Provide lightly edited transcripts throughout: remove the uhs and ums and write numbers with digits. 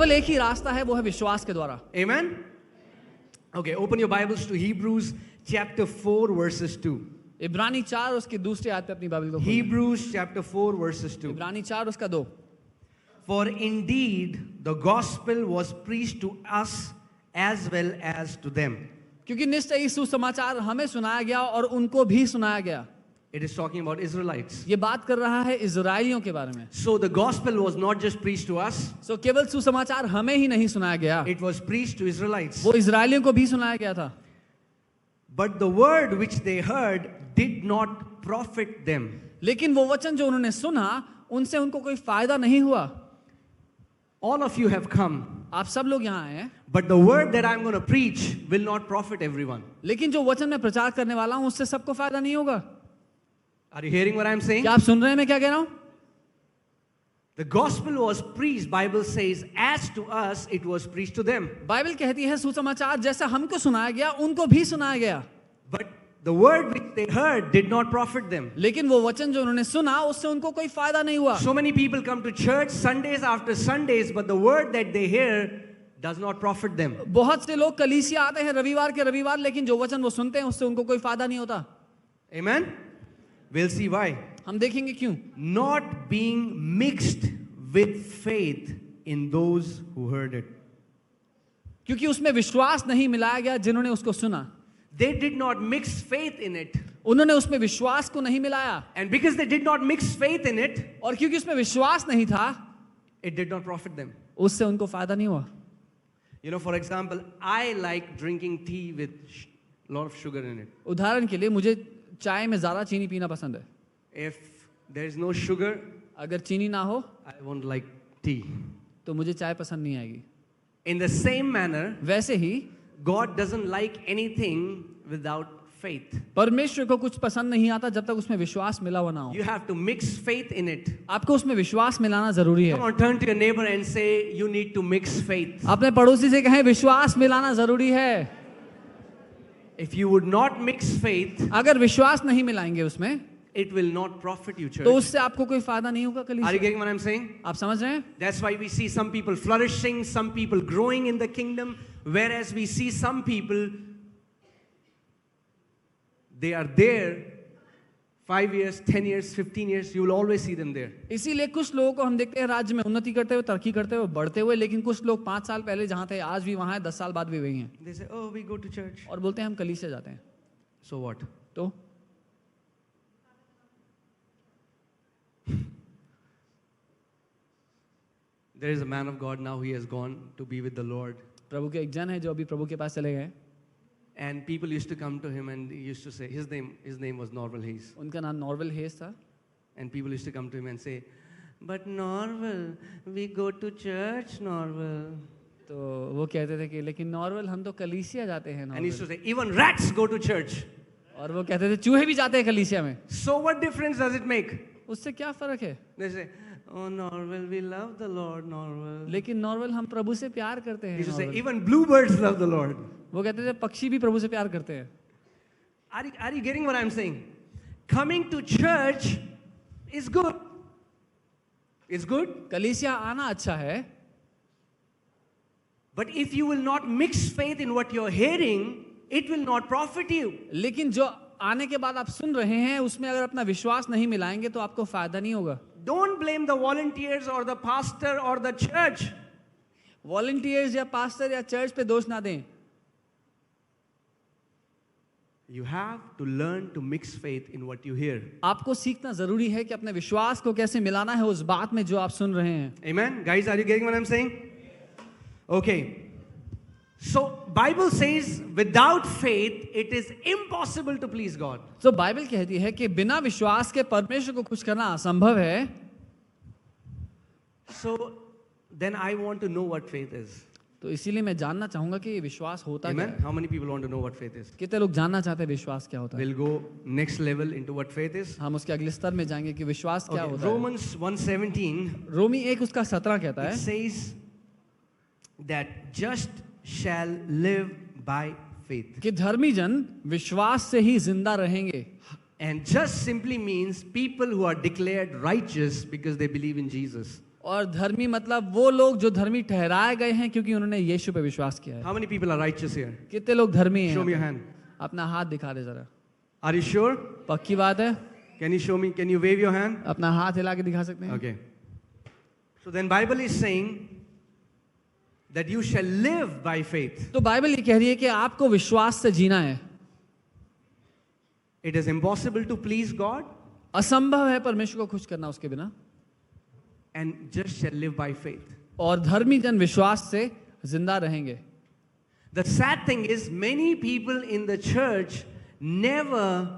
केवल एक ही रास्ता है, वो है विश्वास के द्वारा। Amen? Okay, open your Bibles to Hebrews chapter 4 verses 2. इब्रानी 4 उसके दूसरे आयत पे अपनी बाइबल को खोलें। Hebrews chapter 4 verses 2. इब्रानी 4 उसका 2। For indeed the gospel was preached to us as well as to them. क्योंकि निश्चय यीशु समाचार हमें सुनाया गया और उनको भी सुनाया गया। It is talking about Israelites. ये बात कर रहा है इजराइलियों के बारे में। So the gospel was not just preached to us, सो केवल सुसमाचार हमें ही नहीं सुनाया गया, it was preached to Israelites. वो इजराइलियों को भी सुनाया गया था। But the word which they heard did not profit them. लेकिन वो वचन जो उन्होंने सुना, उनसे उनको कोई फायदा नहीं हुआ। All of you have come, आप सब लोग यहाँ आए हैं, but the word that I'm going to preach will not profit everyone. लेकिन जो वचन मैं प्रचार करने वाला हूँ उससे सबको फायदा नहीं होगा। Are you hearing what I'm saying? क्या आप सुन रहे हैं मैं क्या कह रहा हूँ? The gospel was preached, Bible says, as to us it was preached to them. Bible कहती है सुसमाचार जैसा हमको सुनाया गया उनको भी सुनाया गया। But the word which they heard did not profit them. लेकिन वो वचन जो उन्होंने सुना उससे उनको कोई फायदा नहीं हुआ। So many people come to church Sundays after Sundays, but the word that they hear does not profit them. बहुत से लोग कलीसिया आते हैं रविवार के रविवार, लेकिन जो वचन वो सुनते हैं उससे उनको कोई फायदा नहीं होता। Amen? We'll see why. हम देखेंगे क्यों। Not being mixed with faith in those who heard it. क्योंकि उसमें विश्वास नहीं मिलाया गया जिन्होंने उसको सुना। They did not mix faith in it. उन्होंने उसमें विश्वास को नहीं मिलाया, And because they did not mix faith in it, और क्योंकि उसमें विश्वास नहीं था, it did not profit them. उससे उनको फायदा नहीं हुआ। You know, for example, I like drinking tea with a lot of sugar in it. उदाहरण के लिए मुझे चाय में ज़्यादा चीनी पीना पसंद है। If there is no sugar, अगर चीनी ना हो I won't like tea. तो मुझे चाय पसंद नहीं आएगी। In the same manner, वैसे ही God doesn't like anything without faith. परमेश्वर को कुछ पसंद नहीं आता जब तक उसमें विश्वास मिला हुआ ना हो। You have to mix faith in it. आपको उसमें विश्वास मिलाना जरूरी है। Come on, turn to your neighbor and say, you need to mix faith. अपने पड़ोसी से कहें विश्वास मिलाना जरूरी है। If you would not mix faith, अगर विश्वास नहीं मिलाएंगे उसमें, it will not profit you, church. तो उससे आपको कोई फायदा नहीं होगा। Are you कलीसिया, getting what I'm saying? आप समझ रहे हैं? That's why we see some people flourishing, some people growing in the kingdom, whereas we see some people, they are there 5 years, 10 years, 15 years, you will always see them there. इसीलिए कुछ लोगों को हम देखते हैं राज्य में उन्नति करते हुए, तरक्की करते हुए, बढ़ते हुए, लेकिन कुछ लोग 5 साल पहले जहाँ थे आज भी वहाँ हैं, 10 साल बाद भी वही हैं, They say, oh, we go to church. और बोलते हैं हम कलीसिया जाते हैं। So what? तो There is a man of God now, he has gone to be with the Lord. प्रभु के एक जन है जो अभी प्रभु के पास चले गए, And people used to come to him and he used to say, his name was Norval Hayes. उनका नाम नॉर्वल हेस था। And people used to come to him and say, but Norval, we go to church, Norval. तो वो कहते थे कि लेकिन नॉर्वल हम तो कलीसिया जाते हैं And he used to नॉर्वल, say, even rats go to church. और वो कहते थे चूहे भी जाते हैं कलीसिया में। So what difference does it make? उससे क्या फर्क है? They say, oh Norval, we love the Lord, Norval. लेकिन नॉर्वल हम प्रभु से प्यार करते He हैं। used to say, नॉर्वल। even bluebirds love the Lord. वो कहते थे पक्षी भी प्रभु से प्यार करते हैं। Are you getting what I'm saying? Coming to church is good. It's good. कलीसिया आना अच्छा है, But if you will not mix faith in what you're hearing, it will not profit you. लेकिन जो आने के बाद आप सुन रहे हैं उसमें अगर अपना विश्वास नहीं मिलाएंगे तो आपको फायदा नहीं होगा। Don't blame the volunteers or the pastor or the church. Volunteers या पास्टर या चर्च पे दोष ना दें। You have to learn to mix faith in what you hear. आपको सीखना जरूरी है कि अपने विश्वास को कैसे मिलाना है उस बात में जो आप सुन रहे हैं। Amen? Guys, are you getting what I'm saying? Okay. So, Bible says, without faith, it is impossible to please God. तो बाइबल कहती है कि बिना विश्वास के परमेश्वर को खुश करना असंभव है। So, then I want to know what faith is. तो इसीलिए मैं जानना चाहूंगा कि ये विश्वास होता क्या Amen? है। How many people want to know what faith is? कितने लोग जानना चाहते हैं विश्वास क्या होता है? We'll go next level into what faith is. हम उसके अगले स्तर में जाएंगे कि विश्वास क्या Okay, होता है। Romans 1:17, रोमी 1 उसका 17 कहता it है says that just shall live by faith. कि धर्मी जन विश्वास से ही जिंदा रहेंगे। And just simply means people who are declared righteous because they believe in Jesus. और धर्मी मतलब वो लोग जो धर्मी ठहराए गए हैं क्योंकि उन्होंने यीशु पे विश्वास किया है। How many people are righteous here? कितने लोग धर्मी हैं? Show me your hand. अपना हाथ दिखा दे जरा। Are you sure? पक्की बात है? Can you show me? Can you wave your hand? अपना हाथ हिला के दिखा सकते हैं? Okay. So then Bible is saying that you shall live by faith. तो बाइबल ये कह रही है कि आपको विश्वास से जीना है। It is impossible to please God असंभव है परमेश्वर को खुश करना उसके बिना, and just shall live by faith. और धर्मी जन विश्वास से जिंदा रहेंगे। The sad thing is many people in the church never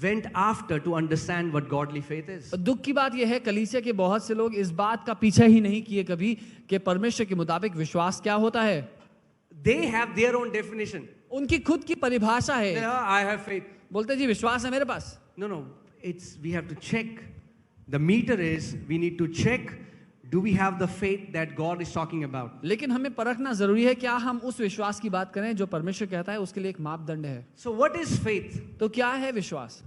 went after to understand what godly faith is. दुख की बात यह है कलीसिया के बहुत से लोग इस बात का पीछा ही नहीं किए कभी कि परमेश्वर के मुताबिक विश्वास क्या होता है। They have their own definition. उनकी खुद की परिभाषा है। I have faith. बोलते जी विश्वास है मेरे पास। No, we have to check. The meter is we need to check, do we have the faith that God is talking about? लेकिन हमें परखना जरूरी है क्या हम उस विश्वास की बात करें जो परमेश्वर कहता है, उसके लिए एक मापदंड है। So what is faith? तो क्या है विश्वास?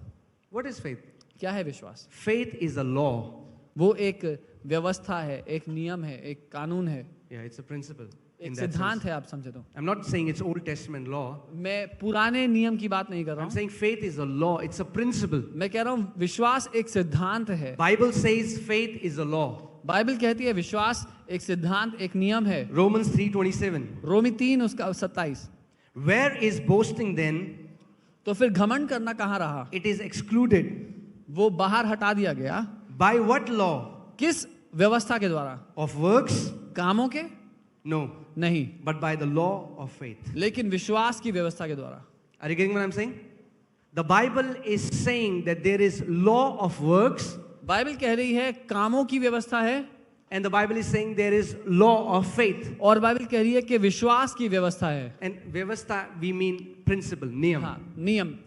What is faith? क्या है विश्वास? Faith is a law. वो एक व्यवस्था है, एक नियम है, एक कानून है, Yeah, it's a principle. एक In that सिद्धांत sense. है। आप समझे तो I'm not saying it's Old Testament law. मैं पुराने नियम की बात नहीं कर रहा I'm हूँ। saying faith is a law. It's a principle. मैं कह रहा हूँ विश्वास एक सिद्धांत है। Bible says faith is a law. Bible कहती है विश्वास एक सिद्धांत, एक नियम है। Romans 3:27. रोमी 3 उसका 27। Where is boasting then? तो फिर घमंड करना कहाँ रहा? It is excluded. वो बाहर हटा दिया गया। By what law? किस व्यवस्था के द्वारा? Of works? कामों के? No. नहीं, But by the law of faith. लेकिन विश्वास की व्यवस्था के द्वारा। Are you getting what I'm saying? The Bible is saying that there is law of works, Bible कह रही है कामों की व्यवस्था है, and the Bible is saying there is law of faith. और बाइबल कह रही है कि विश्वास की व्यवस्था है। And vyavastha we mean principle, niyam. हाँ, नियम।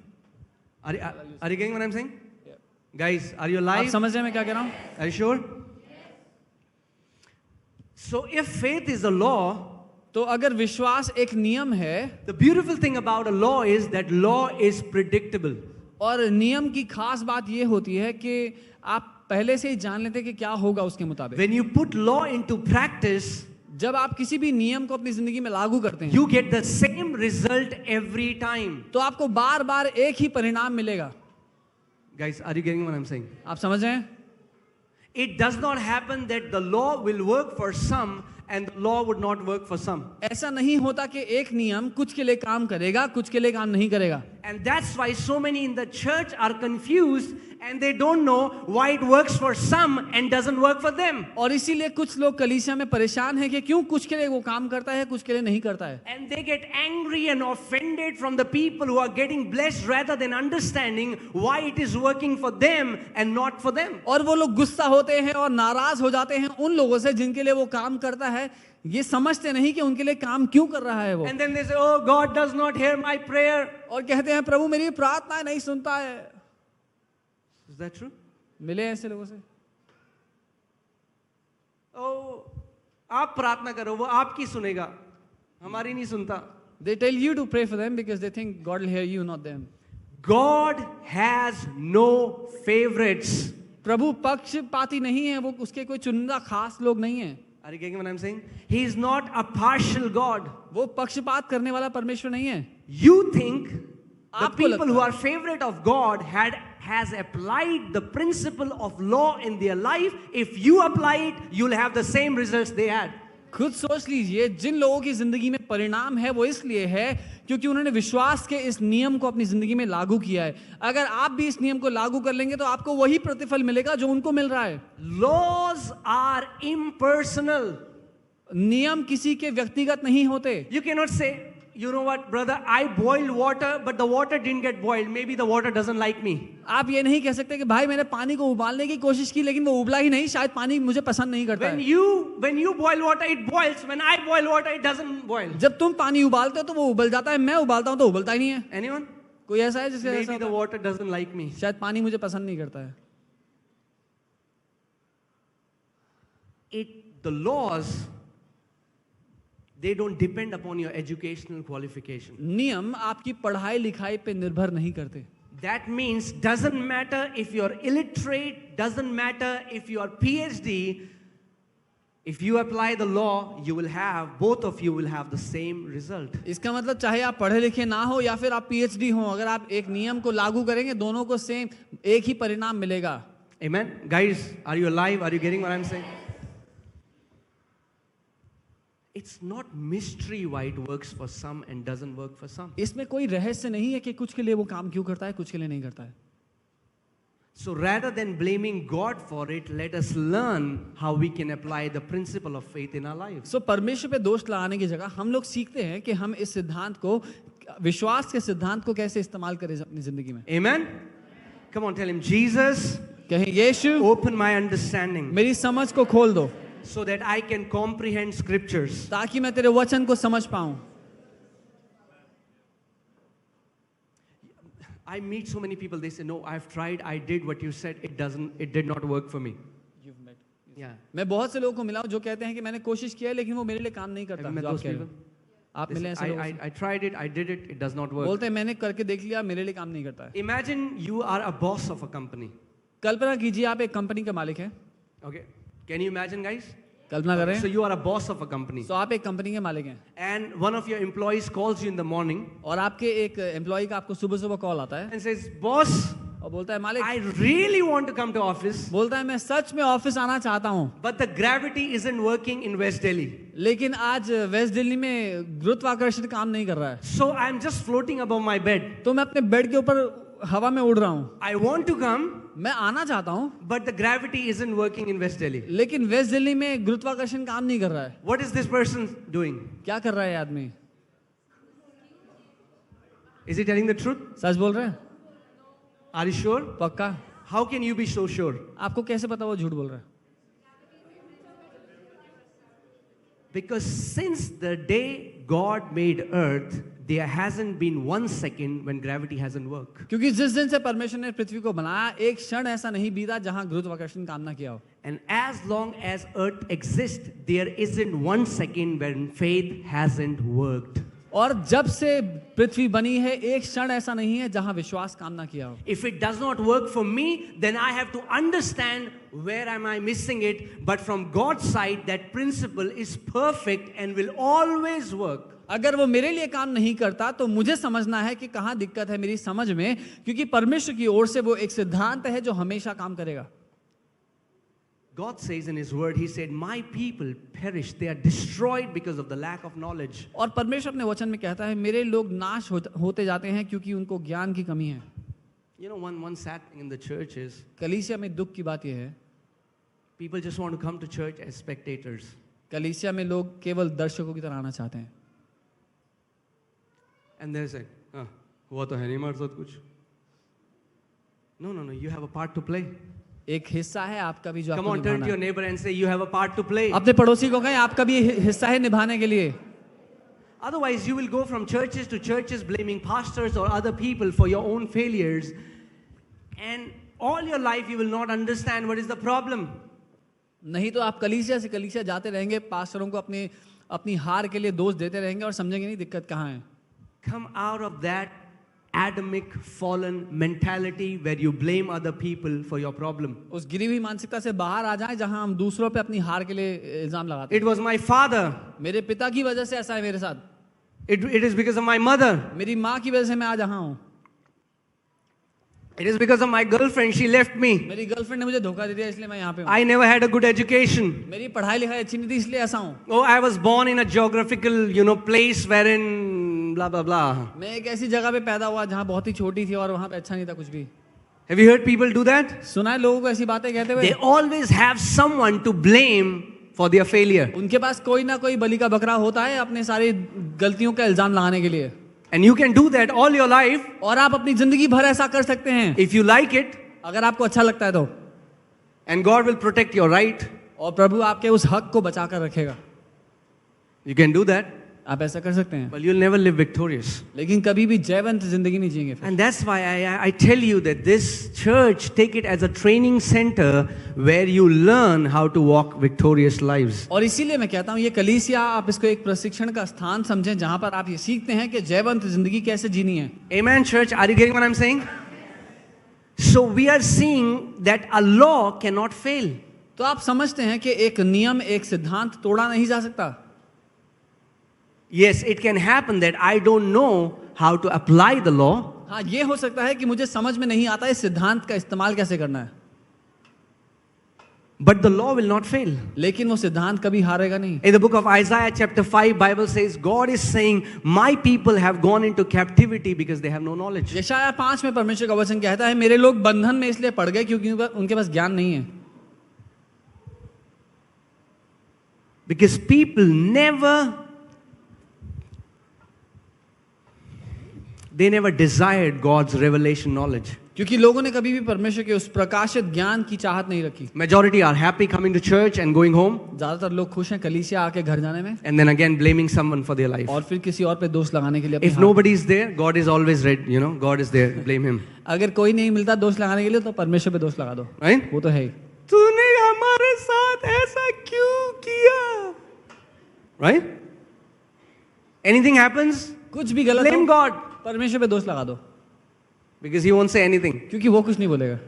Are you getting what I'm saying? Yeah. Guys, are you आप alive? समझ रहे हैं मैं क्या कह रहा हूँ? Are you sure? So if faith is a law, तो अगर विश्वास एक नियम है, the beautiful thing about a law is that law is predictable. और नियम की खास बात ये होती है कि आप पहले से ही जान लेते हैं कि क्या होगा उसके मुताबिक। When you put law into practice, जब आप किसी भी नियम को अपनी जिंदगी में लागू करते हैं, you get the same result every time. तो आपको बार बार एक ही परिणाम मिलेगा। Guys, are you getting what I'm saying? आप समझ रहे हैं? It does not happen that the law will work for some and the law would not work for some. ऐसा नहीं होता कि एक नियम कुछ के लिए काम करेगा, कुछ के लिए काम नहीं करेगा। And that's why so many in the church are confused and they don't know why it works for some and doesn't work for them. और इसीलिए कुछ लोग कलीसिया में परेशान हैं कि क्यों कुछ के लिए वो काम करता है, कुछ के लिए नहीं करता है। And they get angry and offended from the people who are getting blessed rather than understanding why it is working for them and not for them. और वो लोग गुस्सा होते हैं और नाराज हो जाते हैं उन लोगों से जिनके लिए वो काम करता है, ये समझते नहीं कि उनके लिए काम क्यों कर रहा है वो। And then they say, oh, God does not hear my prayer. और कहते हैं प्रभु मेरी प्रार्थना नहीं सुनता है। Is that true? मिले ऐसे लोगों से? Oh, आप प्रार्थना करो, वो आपकी सुनेगा, हमारी नहीं सुनता. They tell you to pray for them because they think God will hear you, not them. God has no favorites. प्रभु पक्षपाती नहीं है, वो उसके कोई चुनिंदा खास लोग नहीं है। Are you getting what I'm saying? He is not a partial God. वो पक्षपात करने वाला परमेश्वर नहीं है। You think the आपको people लगता who है। are favorite of God has applied the principle of law in their life. If you apply it, you'll have the same results they had. खुद सोच लीजिए, जिन लोगों की जिंदगी में परिणाम है वो इसलिए है क्योंकि उन्होंने विश्वास के इस नियम को अपनी जिंदगी में लागू किया है। अगर आप भी इस नियम को लागू कर लेंगे तो आपको वही प्रतिफल मिलेगा जो उनको मिल रहा है। Laws are impersonal. नियम किसी के व्यक्तिगत नहीं होते। You cannot say, you know what, brother, I boiled water, but the water didn't get boiled. Maybe the water doesn't like me. आप ये नहीं कह सकते कि भाई मैंने पानी को उबालने की कोशिश की लेकिन वो उबला ही नहीं, शायद पानी मुझे पसंद नहीं करता है। When you boil water, it boils. When I boil water, it doesn't boil. जब तुम पानी उबालते हो तो वो उबल जाता है, मैं उबालता हूँ तो उबलता ही नहीं है। Anyone? कोई ऐसा है जिसके ऐसा Maybe the होता है? water doesn't like me. शायद पानी मुझे पसंद नहीं करता है। The laws, they don't depend upon your educational qualification. नियम आपकी पढ़ाई लिखाई पे निर्भर नहीं करते। That means doesn't matter if you're illiterate, doesn't matter if you're PhD, If you apply the law, you will have, both of you will have the same result. इसका मतलब चाहे आप पढ़े लिखे ना हो या फिर आप PhD हो, अगर आप एक नियम को लागू करेंगे दोनों को सेम एक ही परिणाम मिलेगा. Amen? Guys, are you alive? Are you getting what I'm saying? It's not mystery why it works for some and doesn't work for some. इसमें कोई रहस्य नहीं है कि कुछ के लिए वो काम क्यों करता है, कुछ के लिए नहीं करता है. So rather than blaming God for it, let us learn how we can apply the principle of faith in our lives. सो परमेश्वर पे दोष लगाने की जगह हम लोग सीखते हैं कि हम इस सिद्धांत को, विश्वास के सिद्धांत को कैसे इस्तेमाल करें अपनी जिंदगी में. Amen? Come on, tell him, Jesus, कहें यीशु open my understanding मेरी समझ को खोल दो so that I can comprehend scriptures. ताकि मैं तेरे वचन को समझ पाऊं. I meet so many people, they say, no, I've tried, I did what you said, it did not work for me. Yeah. मैं बहुत से लोगों को मिला हूं जो कहते हैं कि मैंने कोशिश किया है लेकिन वो मेरे लिए काम नहीं करता. Have you met जो आप those कह रहे people? हो. आप They मिले say, ऐसे लोगों से? I tried it, I did it, it does not work. बोलते हैं मैंने करके देख लिया, मेरे लिए काम नहीं करता है. Imagine you are a boss of a company. कल्पना कीजिए आप एक कंपनी के मालिक हैं. Okay. Can you imagine, guys? कल्पना करें. So you are a boss of a company. तो आप एक कंपनी के मालिक हैं And one of your employees calls you in the morning और आपके एक एम्प्लॉय का आपको सुबह सुबह कॉल आता है and says, boss, और बोलता है मालिक, I really want to come to office, बोलता है मैं सच में ऑफिस आना चाहता हूँ but the gravity isn't working in West Delhi. लेकिन आज वेस्ट दिल्ली में गुरुत्वाकर्षण काम नहीं कर रहा है. So I'm just floating above my bed. तो मैं अपने बेड के ऊपर हवा में उड़ रहा हूँ. I want to come, मैं आना चाहता हूँ but the gravity isn't working in West Delhi. लेकिन वेस्ट दिल्ली में गुरुत्वाकर्षण काम नहीं कर रहा है. What is this person doing? क्या कर रहा है ये आदमी? Is he telling the truth? सच बोल रहे हैं? Are you sure? पक्का? How can you be so sure? आपको कैसे पता वो झूठ बोल रहा है? Because since the day God made earth, there hasn't been 1 second when gravity hasn't worked. क्योंकि जिस दिन से परमेश्वर ने पृथ्वी को बनाया एक क्षण ऐसा नहीं बीता जहां गुरुत्वाकर्षण काम ना किया हो. And as long as earth exists, there isn't 1 second when faith hasn't worked. और जब से पृथ्वी बनी है एक क्षण ऐसा नहीं है जहां विश्वास काम ना किया हो. If it does not work for me, then I have to understand where am I missing it. But from God's side, that principle is perfect and will always work. अगर वो मेरे लिए काम नहीं करता तो मुझे समझना है कि कहाँ दिक्कत है मेरी समझ में, क्योंकि परमेश्वर की ओर से वो एक सिद्धांत है जो हमेशा काम करेगा. God says in His Word, He said, "My people perish; they are destroyed because of the lack of knowledge." और परमेश्वर अपने वचन में कहता है मेरे लोग नाश होते जाते हैं क्योंकि उनको ज्ञान की कमी है. You know, one sad thing in the church is कलीसिया में दुख की बात यह है, people just want to come to church as spectators. कलीसिया में लोग केवल दर्शकों की तरह आना चाहते हैं. And they say, हुआ तो है नहीं हमारे साथ कुछ. No, you have a part to play. एक हिस्सा है आपका भी जो Come आपको on, turn निभाना to your है. neighbor and say, you have a part to play. अपने पड़ोसी को कहें आपका भी हिस्सा है निभाने के लिए. Otherwise, you will go from churches to churches blaming pastors or other people for your own failures. And all your life, you will not understand what is the problem. नहीं तो आप कलीसिया से कलीसिया जाते रहेंगे, पास्टरों को अपनी हार के लिए दोष देते रहेंगे और समझेंगे नहीं दिक्कत कहाँ है. Come out of that Adamic fallen mentality where you blame other people for your problem. उस गिरी हुई मानसिकता से बाहर आ जाएं जहां हम दूसरों पे अपनी हार के लिए इल्जाम लगाते हैं. It was my father. मेरे पिता की वजह से ऐसा है मेरे साथ. It is because of my mother. मेरी माँ की वजह से मैं आज यहाँ हूँ. It is because of my girlfriend. She left me. मेरी गर्लफ्रेंड ने मुझे धोखा दे दिया इसलिए मैं यहाँ पे हूँ. I never had a good education. मेरी पढ़ाई लिखाई अच्छी नहीं थी इसलिए ऐसा हूँ. Oh, I was born in a geographical, place wherein blah blah blah. मैं एक ऐसी जगह पे पैदा हुआ जहाँ बहुत ही छोटी थी और वहाँ पे अच्छा नहीं था कुछ भी. Have you heard people do that? सुना है लोगों को ऐसी बातें कहते They हुए. always have someone to blame for their failure. उनके पास कोई ना कोई बलि का बकरा होता है अपने सारी गलतियों का इल्जाम लगाने के लिए. And you can do that all your life और आप अपनी जिंदगी भर ऐसा कर सकते हैं if you like it, अगर आपको अच्छा लगता है तो. and God will protect your right. और प्रभु आपके उस हक को बचा कर रखेगा. You can do that, आप ऐसा कर सकते हैं. but you'll never live victorious. लेकिन कभी भी जयवंत जिंदगी नहीं जिएंगे फिर. And that's why I tell you that this church, take it as a training center where you learn how to walk victorious lives. और इसीलिए मैं कहता हूँ ये कलीसिया आप इसको एक प्रशिक्षण का स्थान समझें जहां पर आप ये सीखते हैं कि जयवंत जिंदगी कैसे जीनी है. Amen, church. Are you getting what I'm saying? So we are seeing that a law cannot fail. तो तो आप समझते हैं कि एक नियम, एक सिद्धांत तोड़ा नहीं जा सकता. Yes, it can happen that I don't know how to apply the law, हाँ, ये हो सकता है कि मुझे समझ में नहीं आता इस सिद्धांत का इस्तेमाल कैसे करना है, but the law will not fail. लेकिन वो सिद्धांत कभी हारेगा नहीं. In the book of Isaiah chapter 5, Bible says, God is saying, my people have gone into captivity because they have no knowledge. यशायाह 5 में परमेश्वर का वचन कहता है, मेरे लोग बंधन में इसलिए पड़ गए क्योंकि उनके पास ज्ञान नहीं है. Because people never desired God's revelation knowledge. क्योंकि लोगों ने कभी भी परमेश्वर के उस प्रकाशित ज्ञान की चाहत नहीं रखी. Majority are happy coming to church and going home, ज्यादातर लोग खुश हैं कलीसिया आके घर जाने में, and then again blaming someone for their life. और फिर किसी और पे दोष लगाने के लिए अपने If हाथ- nobody is there, God is always ready, God is there, blame him. अगर कोई नहीं मिलता दोष लगाने के लिए तो परमेश्वर पे दोष लगा दो. Right? वो तो है ही. तूने हमारे साथ ऐसा क्यों किया? Right? Anything happens, कुछ भी गलत blame हो, God, परमेश्वर पे दोष लगा दो, because he won't say anything. क्योंकि वो कुछ नहीं बोलेगा.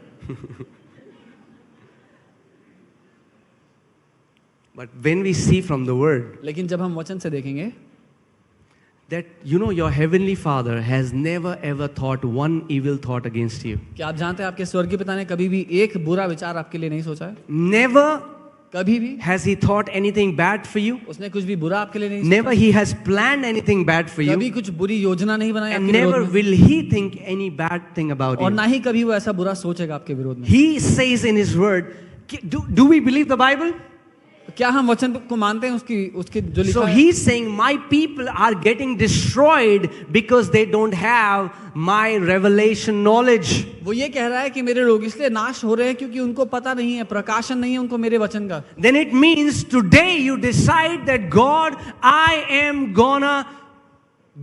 But when we see from the word लेकिन जब हम वचन से देखेंगे that your heavenly Father has never ever thought one evil thought against you. कि आप जानते हैं आपके स्वर्गीय पिता ने कभी भी एक बुरा विचार आपके लिए नहीं सोचा है. Never कभी भी has he thought anything bad for you. उसने कुछ भी बुरा आपके लिए नहीं Never he has planned anything bad for सोचा. कभी you. कुछ बुरी योजना नहीं बनाई And आपके never विरोध में. will he think any bad thing about और you. ना ही कभी वो ऐसा बुरा सोचेगा आपके विरोध में. He says in his word, do we believe the Bible? क्या हम वचन को मानते हैं उसकी जो लिखा So है? he's saying my people are getting destroyed because they don't have my revelation knowledge. वो ये कह रहा है कि मेरे लोग इसलिए नाश हो रहे हैं क्योंकि उनको पता नहीं है, प्रकाशन नहीं है उनको मेरे वचन का. Then it means today you decide that God, I am gonna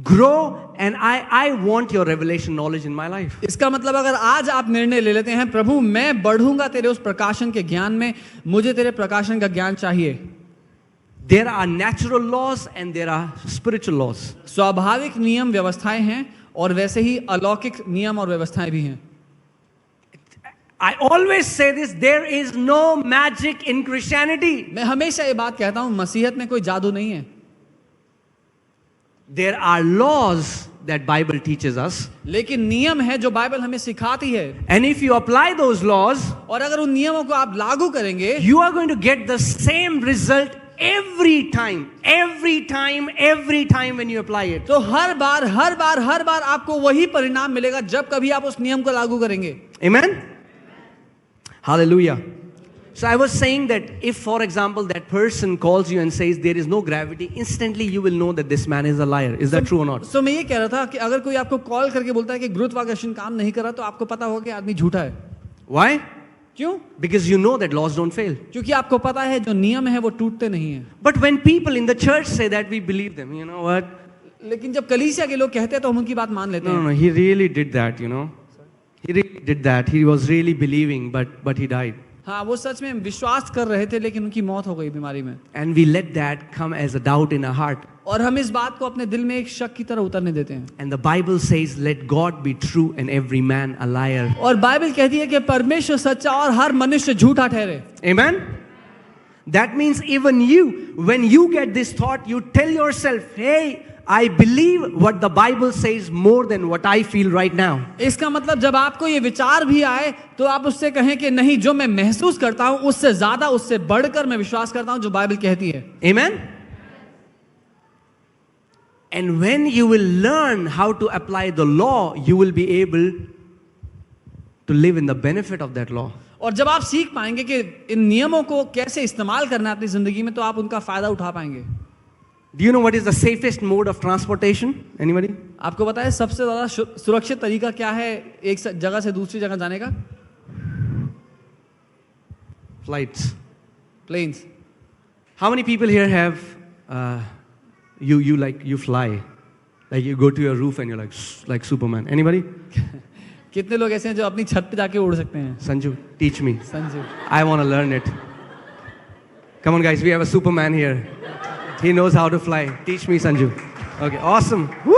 grow and I want your revelation knowledge in my life. इसका मतलब अगर आज आप निर्णय ले लेते हैं, प्रभु मैं बढ़ूंगा तेरे उस प्रकाशन के ज्ञान में, मुझे तेरे प्रकाशन का ज्ञान चाहिए. There are natural laws and there are spiritual laws. स्वाभाविक नियम व्यवस्थाएं हैं और वैसे ही अलौकिक नियम और व्यवस्थाएं भी हैं. I always say this, there is no magic in Christianity. मैं हमेशा ये बात कहता हूं, मसीहत में कोई जादू नहीं है. There are laws that Bible teaches us. लेकिन नियम है जो बाइबल हमें सिखाती है. And if you apply those laws, और अगर उन नियमों को आप लागू करेंगे you are going to get the same result every time when you apply it. तो हर बार आपको वही परिणाम मिलेगा जब कभी आप उस नियम को लागू करेंगे. Amen? Hallelujah. So I was saying that if, for example, that person calls you and says there is no gravity, instantly you will know that this man is a liar. Is that true or not? So मैं ये कह रहा था कि अगर कोई आपको call करके बोलता है कि गुरुत्वाकर्षण काम नहीं कर रहा तो आपको पता होगा कि आदमी झूठा है. Why? क्यों? Because you know that laws don't fail. क्योंकि आपको पता है जो नियम है वो टूटते नहीं है. But when people in the church say that, we believe them. You know what? लेकिन जब कलीसिया के लोग कहते हैं तो हम उनकी बात मान लेते हैं. No, he really did that, He really did that. He was really believing, but he died. हाँ, वो सच में विश्वास कर रहे थे लेकिन उनकी मौत हो गई बीमारी में. And we let that come as a doubt in our heart. और हम इस बात को अपने दिल में एक शक की तरह उतरने देते हैं. And the Bible says, let God be true and every man a liar. और बाइबल कहती है कि परमेश्वर सच्चा और हर मनुष्य झूठा ठहरे. Amen? That means even you, when you get this thought, you tell yourself, hey, I believe what the Bible says more than what I feel right now. इसका मतलब जब आपको ये विचार भी आए तो आप उससे कहें कि नहीं, जो मैं महसूस करता हूं उससे ज्यादा, उससे बढ़कर मैं विश्वास करता हूं जो बाइबल कहती है. Amen? And when you will learn how to apply the law, you will be able to live in the benefit of that law. और जब आप सीख पाएंगे कि इन नियमों को कैसे इस्तेमाल करना है अपनी जिंदगी में तो आप उनका फायदा उठा पाएंगे. Do you know what is the safest mode of transportation? Anybody? आपको पता है सबसे ज्यादा सुरक्षित तरीका क्या है एक जगह से दूसरी जगह जाने का? Flights. Planes. How many people here have you fly, like you go to your roof and you're like Superman? Anybody? कितने लोग ऐसे हैं जो अपनी छत पे जाके उड़ सकते हैं? Sanju, teach me. Sanjeev. I want to learn it. Come on, guys, we have a Superman here. He knows how to fly. Teach me, Sanju. Okay, awesome. Woo!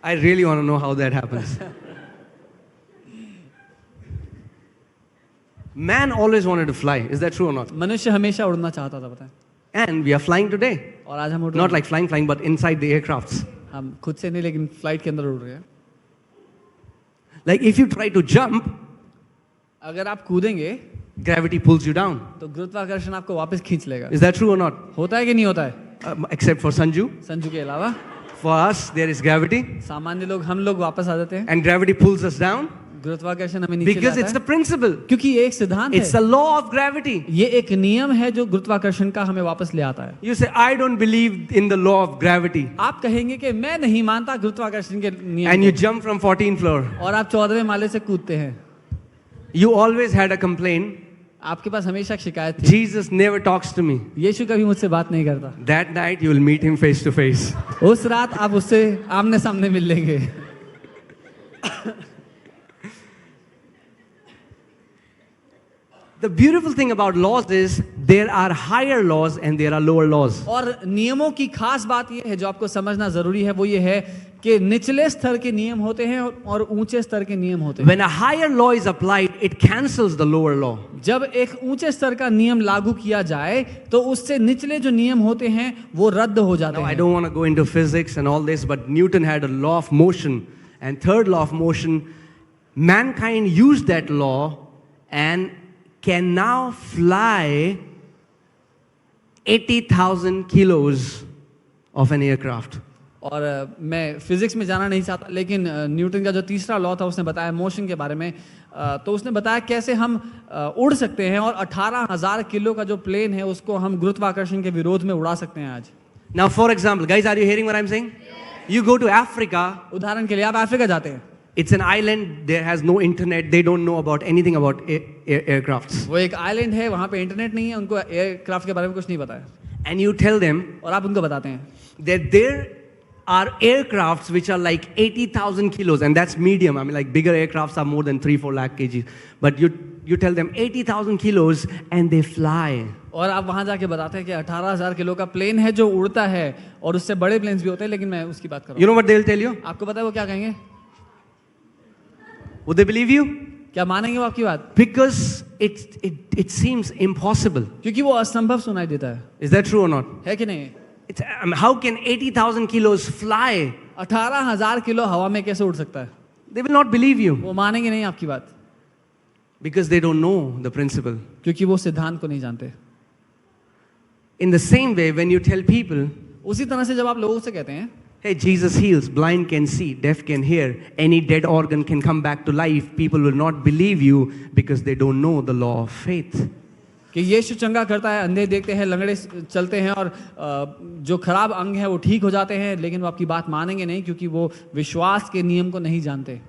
I really want to know how that happens. Man always wanted to fly. Is that true or not? मनुष्य हमेशा उड़ना चाहता था, पता है? And we are flying today. और आज हम उड़ रहे Not हैं। like flying, but inside the aircrafts. हम खुद से नहीं, लेकिन फ्लाइट के अंदर उड़ रहे हैं। Like if you try to jump, अगर आप कूदेंगे gravity pulls you down. तो गुरुत्वाकर्षण आपको वापस खींच लेगा। Is that true or not? होता है कि नहीं होता है? Except for Sanju. संजू के अलावा For us, there is gravity. सामान्य लोग, हम लोग वापस आ जाते हैं। And gravity pulls us down. गुरुत्वाकर्षण हमें नीचे Because लाता it's है। the principle. क्योंकि ये एक सिद्धांत It's है। the law of gravity. ये एक नियम है जो गुरुत्वाकर्षण का हमें वापस ले आता है। You say, I don't believe in the law of gravity. आप कहेंगे कि मैं नहीं मानता गुरुत्वाकर्षण के नियम And you को। jump from 14th floor. और आप 14वें माले से कूदते हैं। You always had a complaint. आपके पास हमेशा शिकायत थी, Jesus never talks to me. यीशु कभी मुझसे बात नहीं करता। That night, you will meet him face to face. उस रात आप उससे आमने सामने मिल लेंगे। The beautiful thing about laws is there are higher laws and there are lower laws. और नियमों की खास बात यह है जो आपको समझना जरूरी है, वो ये है कि निचले स्तर के नियम होते हैं और ऊंचे स्तर के नियम होते हैं। When a higher law is applied, it cancels the lower law. जब एक ऊंचे स्तर का नियम लागू किया जाए तो उससे निचले जो नियम होते हैं वो रद्द हो जाते Now, I हैं। don't want to go into physics and all this, but Newton had a law of motion. And third law of motion, mankind used that law and can now fly 80,000 kilos of an aircraft. और मैं physics में जाना नहीं चाहता, लेकिन Newton का जो तीसरा लॉ था उसने बताया मोशन के बारे में, तो उसने बताया कैसे हम उड़ सकते हैं और 18,000 किलो का जो प्लेन है उसको हम गुरुत्वाकर्षण के विरोध में उड़ा सकते हैं आज। Now, for example, guys, are you hearing what I'm saying? You go to Africa, उदाहरण के लिए आप अफ्रीका जाते हैं, it's an island, there has no internet, they don't know about anything about aircrafts. वो एक आइलैंड है, वहाँ पे इंटरनेट नहीं है, उनको एयरक्राफ्ट के बारे में कुछ नहीं पता है, And you tell them और आप उनको बताते हैं that there are aircrafts which are like 80,000 kilos, and that's medium. I mean, like bigger aircrafts are more than 3-4 lakh kgs. But you tell them 80,000 kilos and they fly. और आप वहाँ जाके बताते हैं कि 18,000 किलो का प्लेन है जो उड़ता है, और उससे बड़े प्लेन्स भी होते हैं, लेकिन मैं उसकी बात कर रहा You know what they'll tell you? हूँ। आपको पता है वो क्या कहेंगे? Would they believe you? क्या मानेंगे वो आपकी बात? Because it seems impossible. क्योंकि वो असंभव सुनाई देता है। Is that true or not? है कि नहीं? How can 80,000 kilos fly? 18,000 kilo हवा में कैसे उड़ सकता है? They will not believe you वो मानेंगे नहीं आपकी बात, because they don't know the principle. क्योंकि वो सिद्धांत को नहीं जानते। In the same way, when you tell people, उसी तरह से जब आप लोगों से कहते हैं hey, Jesus heals, blind can see, deaf can hear, any dead organ can come back to life, people will not believe you because they don't know the law of faith. कि यीशु चंगा करता है, अंधे देखते हैं, लंगड़े चलते हैं, और जो खराब अंग है वो ठीक हो जाते हैं, लेकिन वो आपकी बात मानेंगे नहीं क्योंकि वो विश्वास के नियम को नहीं जानते।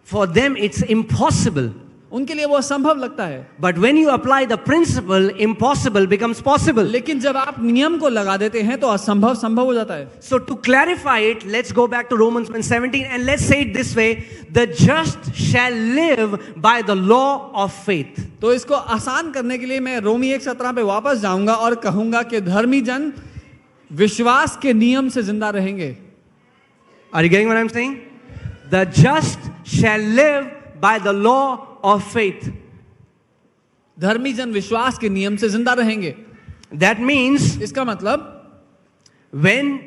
For them, it's impossible. उनके लिए वो असंभव लगता है, But when you apply the principle, impossible becomes possible. लेकिन जब आप नियम को लगा देते हैं तो असंभव संभव हो जाता है। So to clarify it, let's go back to Romans 17 and let's say it this way: the just shall live by the law of faith. तो इसको आसान करने के लिए मैं रोमी 1:17 पे वापस जाऊंगा और कहूंगा कि धर्मी जन विश्वास के नियम से जिंदा रहेंगे। Are you getting what I'm saying? The just shall live by the law of faith. धर्मी जन विश्वास के नियम से जिंदा रहेंगे। That means इसका मतलब when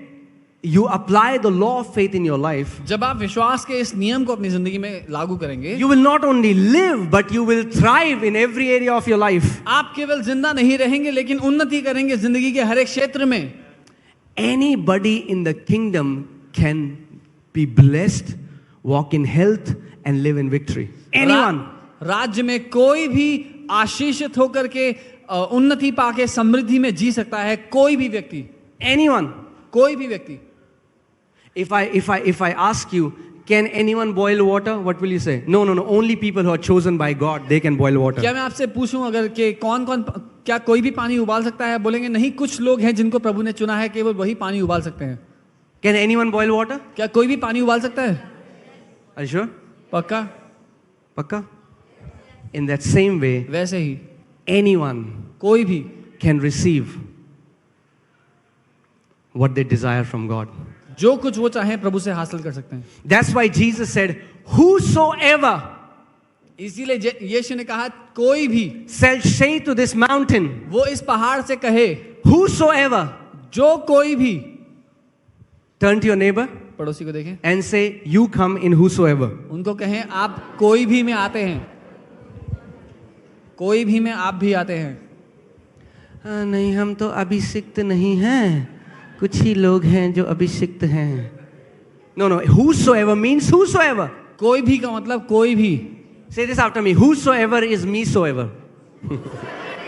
you apply the law of faith in your life, जब आप विश्वास के इस नियम को अपनी जिंदगी में लागू करेंगे, you will not only live but you will thrive in every area of your life. आप केवल जिंदा नहीं रहेंगे लेकिन उन्नति करेंगे जिंदगी के हर एक क्षेत्र में। Anybody in the kingdom can be blessed, walk in health and live in victory. Anyone. राज्य में कोई भी आशीषित होकर के उन्नति पाके समृद्धि में जी सकता है, कोई भी व्यक्ति, Anyone. कोई भी व्यक्ति। If I ask you, can anyone boil water? What will you say? No. Only people who are chosen by God, they can boil water. क्या मैं आपसे पूछूं अगर कि कौन क्या कोई भी पानी उबाल सकता है? बोलेंगे नहीं, कुछ लोग हैं जिनको प्रभु ने चुना है, केवल वही पानी उबाल सकते हैं। Can anyone boil water? क्या कोई भी पानी उबाल सकता है? Are you sure? पक्का? Pakka? In that same way, वैसे ही anyone कोई भी can receive what they desire from God. जो कुछ वो चाहे प्रभु से हासिल कर सकते हैं। That's why Jesus said, whosoever इसीलिए यीशु ने कहा कोई भी shall say to this mountain, वो इस पहाड़ से कहे, whosoever, जो कोई भी, turn to your neighbor पड़ोसी को देखें, and say, you come in whosoever. उनको कहें आप कोई भी में आते हैं, कोई भी में आप भी आते हैं। नहीं, हम तो अभिषिक्त नहीं हैं, कुछ ही लोग हैं जो अभिषिक्त हैं. No, no, whosoever means whosoever. कोई भी का मतलब कोई भी। Say this after me, whosoever is mesoever.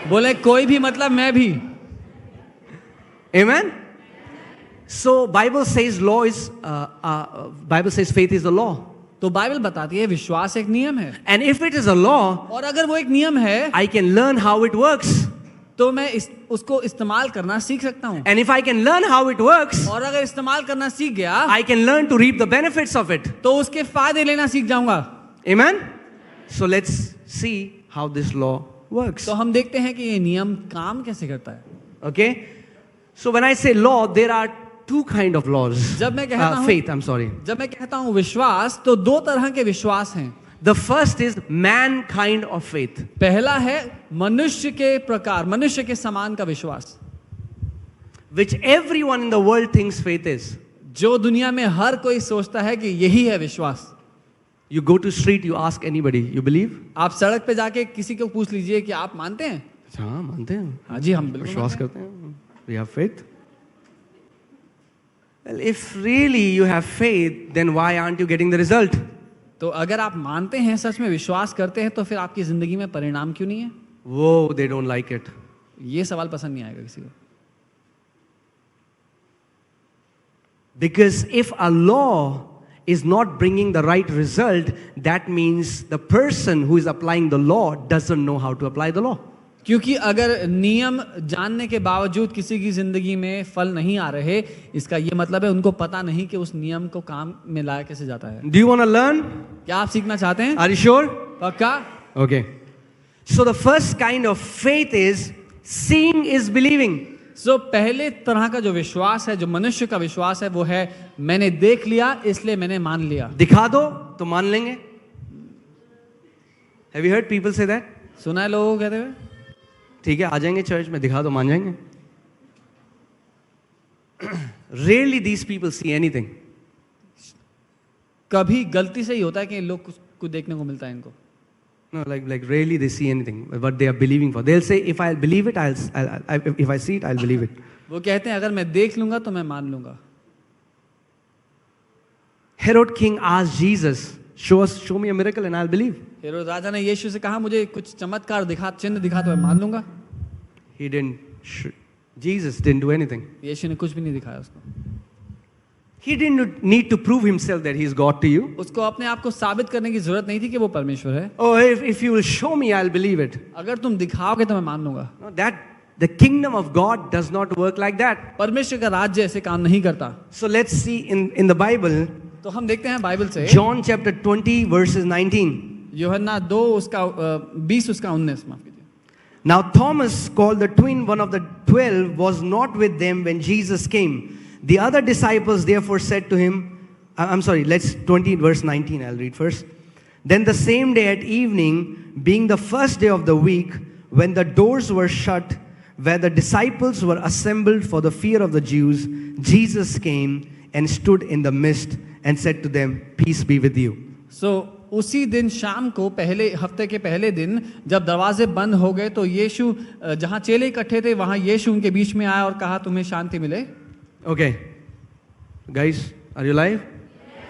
बोले कोई भी मतलब मैं भी। Amen. So Bible says law is Bible says faith is the law. तो बाइबल बताती है विश्वास एक नियम है, And if it is a law, और अगर वो एक नियम है I can learn how it works. तो मैं उसको इस्तेमाल करना सीख सकता हूँ, And if I can learn how it works, और अगर इस्तेमाल करना सीख गया I can learn to reap the benefits of it. तो उसके फायदे लेना सीख जाऊंगा। Amen. So let's see how this law works. तो हम देखते हैं कि ये नियम काम कैसे करता है। Okay. So when I say law, there are two kind of laws. जब मैं कहता हूँ Faith, I'm sorry. जब मैं कहता हूँ विश्वास, तो दो तरह के विश्वास हैं। The first is mankind of faith. पहला है मनुष्य के प्रकार, मनुष्य के समान का विश्वास, Which everyone in the world thinks faith is. जो दुनिया में हर कोई सोचता है कि यही है विश्वास। You go to street, you ask anybody, you believe? आप सड़क पे जाके किसी को पूछ लीजिए कि आप मानते हैं? हाँ, मानते हैं। हाँ जी, हम बिल्कुल विश्वास मानते हैं। करते हैं। We have faith. Well, if really you have faith, then why aren't you getting the result? तो अगर आप मानते हैं, सच में विश्वास करते हैं, तो फिर आपकी जिंदगी में परिणाम क्यों नहीं है? Whoa, they don't like it. ये सवाल पसंद नहीं आएगा किसी को। Because if a law is not bringing the right result, that means the person who is applying the law doesn't know how to apply the law. क्योंकि अगर नियम जानने के बावजूद किसी की जिंदगी में फल नहीं आ रहे, इसका ये मतलब है उनको पता नहीं कि उस नियम को काम में लाया कैसे जाता है। Do you want to learn? क्या आप सीखना चाहते हैं? Are you sure? पक्का? Okay. So the first kind of faith is seeing is believing. So पहले तरह का जो विश्वास है, जो मनुष्य का विश्वास है, वो है मैंने देख लिया इसलिए मैंने मान लिया। दिखा दो तो मान लेंगे. Have you heard people say that? सुना है लोगों को कहते हुए? ठीक है, आ जाएंगे चर्च में, दिखा दो मान जाएंगे. Rarely these people see anything. कभी गलती से ही होता है कि लोग कुछ देखने को मिलता है इनको। No, like rarely they see anything, what they are believing for. They'll say, if I'll believe it, if I see it, I'll believe it. वो कहते हैं अगर मैं देख लूंगा तो मैं मान लूंगा। Herod king asked Jesus, show me a miracle and I'll believe. Herod राजा ने यीशु से कहा मुझे कुछ चमत्कार दिखा, चिन्ह दिखा तो मैं मान लूंगा। Jesus didn't do anything. यीशु ने कुछ भी नहीं दिखाया उसको। He didn't need to prove himself that he's God to you. उसको अपने आप को साबित करने की जरूरत नहीं थी कि वो परमेश्वर है। Oh, if you will show me, I'll believe it. अगर तुम दिखाओगे तो मैं मान लूंगा। No, the kingdom of God does not work like that. परमेश्वर का राज्य ऐसे काम नहीं करता। So let's see in the Bible. तो हम देखते हैं बाइबल से John chapter 20 verses 19. यूहन्ना 2 उसका 20 उसका 19, माफ कीजिए। Now Thomas, called the twin, one of the 12, was not with them when Jesus came. The other disciples therefore said to him, I'm sorry, let's 20 verse 19, I'll read first. Then the same day at evening, being the first day of the week, when the doors were shut, where the disciples were assembled for the fear of the Jews, Jesus came and stood in the midst and said to them, peace be with you. So उसी दिन शाम को पहले हफ्ते के पहले दिन जब दरवाजे बंद हो गए तो यीशु जहाँ चेले इकट्ठे थे वहाँ यीशु उनके बीच में आया और कहा तुम्हें शांति मिले। Okay. Guys, are you live?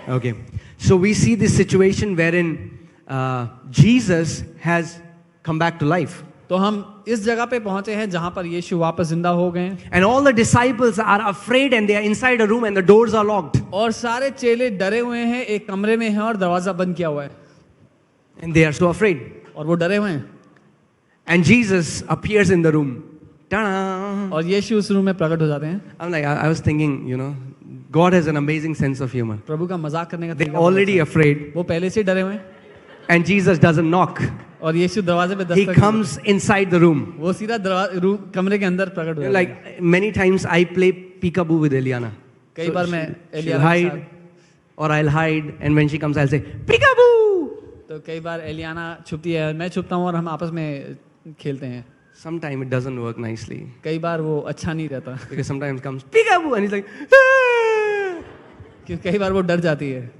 Okay. So we see this situation wherein Jesus has come back to life. तो हम इस जगह पे पहुंचे हैं जहां पर यीशु वापस जिंदा हो गए हैं। And all the disciples are afraid and they are inside a room and the doors are locked. और सारे चेले डरे हुए हैं, एक कमरे में हैं और दरवाजा बंद किया हुआ है। And they are so afraid. और वो डरे हुए हैं। And Jesus appears in the room. Ta-da! और यीशु उस रूम में प्रकट हो जाते हैं। I'm like, I was thinking, God has an amazing sense of humor. प्रभु का मजाक करने का They're तरीका already बहुत अच्छा afraid है। वो पहले से ही डरे हुए हैं and Jesus doesn't knock. और यीशु दरवाजे पे He Dastak comes inside the room. वो सीधा कमरे के अंदर प्रकट हो जाता है। Like many times I play peekaboo with Eliana. कई बार मैं She'll hide or I'll hide and when she comes I'll say peekaboo. तो कई बार एलियाना छुपती है, मैं छुपता हूँ और हम आपस में खेलते हैं। Sometimes it doesn't work nicely. कई बार वो अच्छा नहीं रहता Because sometimes comes peekaboo and he's like, "Ah!" क्योंकि कई बार वो डर जाती है।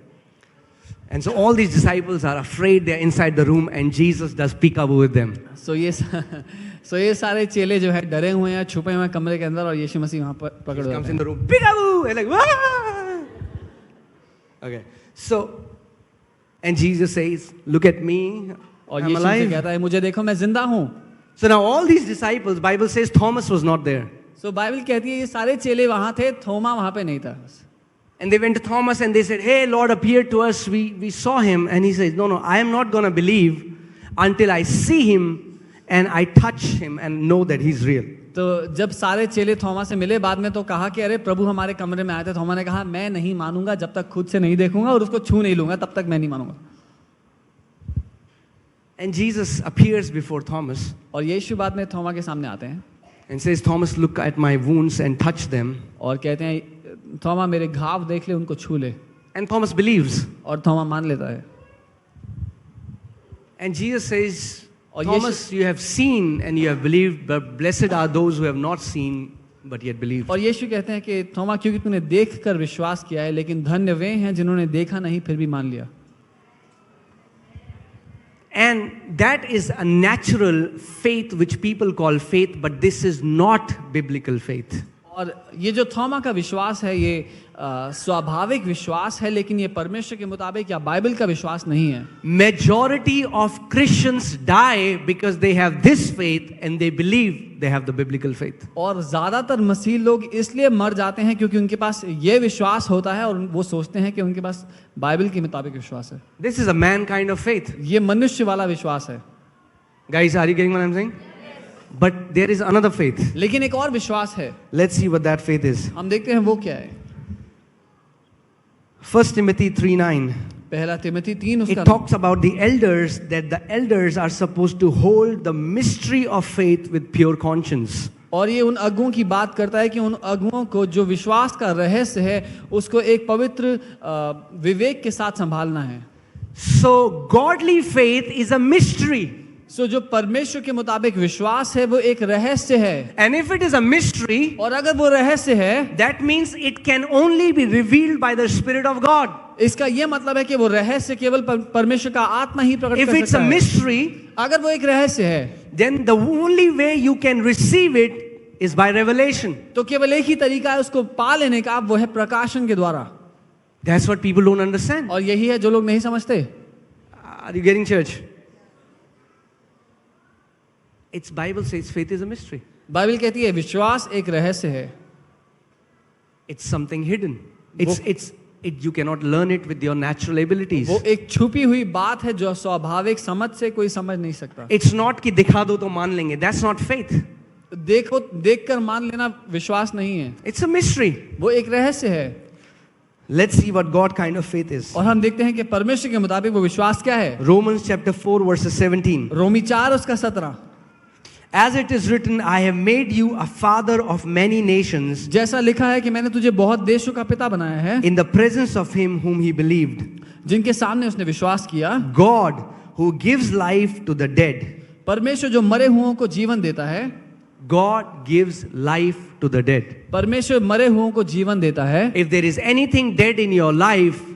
And so all these disciples are afraid they're inside the room and Jesus does peekaboo with them. सो ये सारे चेले जो है डरे हुए हैं, छुपे हुए हैं कमरे के अंदर, और यीशु मसीह वहाँ पर पकड़ He लेते comes हैं। in the room, peekaboo, and like, "Ah!" Okay, so, and Jesus says, look at me, और I'm यीशु से alive. कहता है, मुझे देखो मैं जिंदा हूँ। So now all these disciples, Bible says Thomas was not there. So Bible कहती है ये सारे चेले वहाँ थे, थोमा वहाँ पे नहीं था। And they went to Thomas and they said, hey, Lord appeared to us, we saw him. And he says, no, I am not going to believe until I see him and I touch him and know that he's real. तो जब सारे चेले थोमा से मिले बाद में तो कहा कि अरे प्रभु हमारे कमरे में आए थे। थोमा ने कहा मैं नहीं मानूंगा जब तक खुद से नहीं देखूंगा और उसको छू नहीं लूंगा, तब तक मैं नहीं मानूंगा। And Jesus appears before Thomas और यीशु बाद में थोमा के सामने आते हैं and says, Thomas, look at my wounds and touch them. और कहते हैं थोमा मेरे घाव देख ले, उनको छू ले। And Thomas believes. और थोमा मान लेता है। And Jesus says, और Thomas, you have seen and you have believed, but blessed are those who have not seen but yet believed. और यीशु कहते हैं कि थोमा क्योंकि तूने देख कर विश्वास किया है, लेकिन धन्य वे हैं जिन्होंने देखा नहीं फिर भी मान लिया। And that is a natural faith which people call faith, but this is not biblical faith. और ये जो थोमा का विश्वास है ये स्वाभाविक विश्वास है, लेकिन ये परमेश्वर के मुताबिक या बाइबल का विश्वास नहीं है। Majority of Christians die because they have this faith and they believe they have the biblical faith. और ज्यादातर मसीह लोग इसलिए मर जाते हैं क्योंकि उनके पास ये विश्वास होता है और वो सोचते हैं कि उनके पास बाइबल के मुताबिक विश्वास है। This is a man kind of faith. ये मनुष्य वाला विश्वास है। Guys, are you getting what I'm saying? But there is another faith. लेकिन एक और विश्वास है, Let's see what that faith is. हम देखते हैं वो क्या है। 1 Timothy 3:9. पहला तिमोथी 3 It उसका talks about the elders, that the elders are supposed to hold the mystery of faith with pure conscience. और ये उन अगुओं की बात करता है कि उन अगुओं को जो विश्वास का रहस्य है उसको एक पवित्र विवेक के साथ संभालना है। So godly faith is a mystery. सो जो परमेश्वर के मुताबिक विश्वास है वो एक रहस्य है। And if it is a mystery, और अगर वो रहस्य है, that means it can only be revealed by the Spirit of God. इसका ये मतलब है कि वो रहस्य केवल परमेश्वर का आत्मा ही प्रकट If कर it's सकता a है। mystery, अगर वो एक रहस्य है, then the only way you can receive it is by revelation. तो केवल एक ही तरीका है उसको पा लेने का, वो है प्रकाशन के द्वारा। That's what people don't understand. और यही है जो लोग नहीं समझते। Are you getting church? It's Bible says faith is a mystery. Bible कहती है विश्वास एक रहस्य है। It's something hidden. You cannot learn it with your natural abilities. वो एक छुपी हुई बात है जो स्वाभाविक समझ से कोई समझ नहीं सकता। It's not कि दिखा दो तो मान लेंगे. That's not faith. देखकर मान लेना विश्वास नहीं है, It's a mystery. वो एक रहस्य है। Let's see what God kind of faith is. और हम देखते हैं कि परमेश्वर के मुताबिक वो विश्वास क्या है। Romans chapter 4 verses 17. रोमी 4 उसका 17, As it is written, I have made you a father of many nations जैसा लिखा है कि मैंने तुझे बहुत देशों का पिता बनाया है, in the presence of him whom he believed. जिनके सामने उसने विश्वास किया। God who gives life to the dead. परमेश्वर जो मरे हुओं को जीवन देता है, God gives life to the dead. परमेश्वर मरे हुओं को जीवन देता है। If there is anything dead in your life,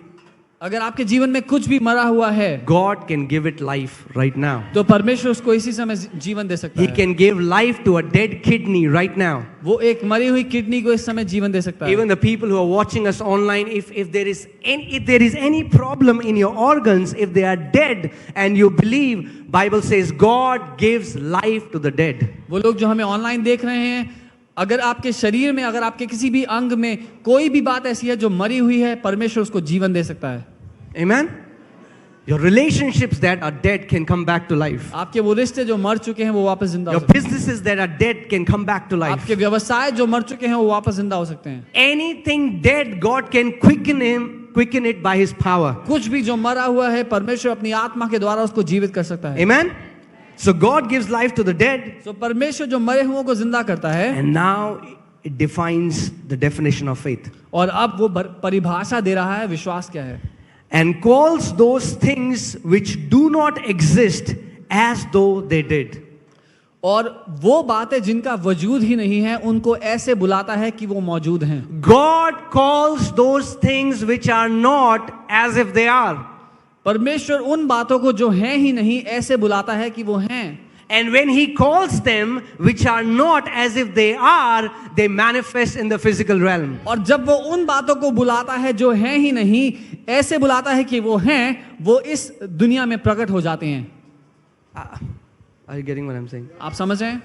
अगर आपके जीवन में कुछ भी मरा हुआ है, God can give it life right now. तो परमेश्वर उसको इसी समय जीवन दे सकता He है। can give life to a dead kidney right now. वो एक मरी हुई किडनी को इस समय जीवन दे सकता है। Even the people who are watching us online, if there is any problem in your organs, if they are dead and you believe, Bible says God gives life to the dead. वो लोग जो हमें online देख रहे हैं, अगर आपके शरीर में, अगर आपके किसी भी अंग में कोई भी बात ऐसी है जो मरी हुई है, परमेश्वर उसको जीवन दे सकता है। Amen? Your relationships that are dead can come back to life. आपके वो रिश्ते जो मर चुके हैं वो वापस जिंदा हो Your सकते हैं। businesses that are dead can come back to life. आपके व्यवसाय जो मर चुके हैं वो वापस जिंदा हो सकते हैं। Anything dead, God can quicken it by His power. कुछ भी जो मरा हुआ है, परमेश्वर अपनी आत्मा के द्वारा उसको जीवित कर सकता है। Amen? So God gives life to the dead. तो परमेश्वर जो मरे हुओं को जिंदा करता है, And now it defines the definition of faith. और अब वो परिभाषा दे रहा है विश्वास क्या है। and calls those things which do not exist as though they did. और वो बातें जिनका वजूद ही नहीं है उनको ऐसे बुलाता है कि वो मौजूद हैं. God calls those things which are not as if they are. परमेश्वर उन बातों को जो हैं ही नहीं ऐसे बुलाता है कि वो हैं. And when he calls them which are not as if they are, they manifest in the physical realm. और जब वो उन बातों को बुलाता है जो हैं ही नहीं ऐसे बुलाता है कि वो हैं, वो इस दुनिया में प्रकट हो जाते हैं. Are you getting what I'm saying? आप समझ रहे हैं?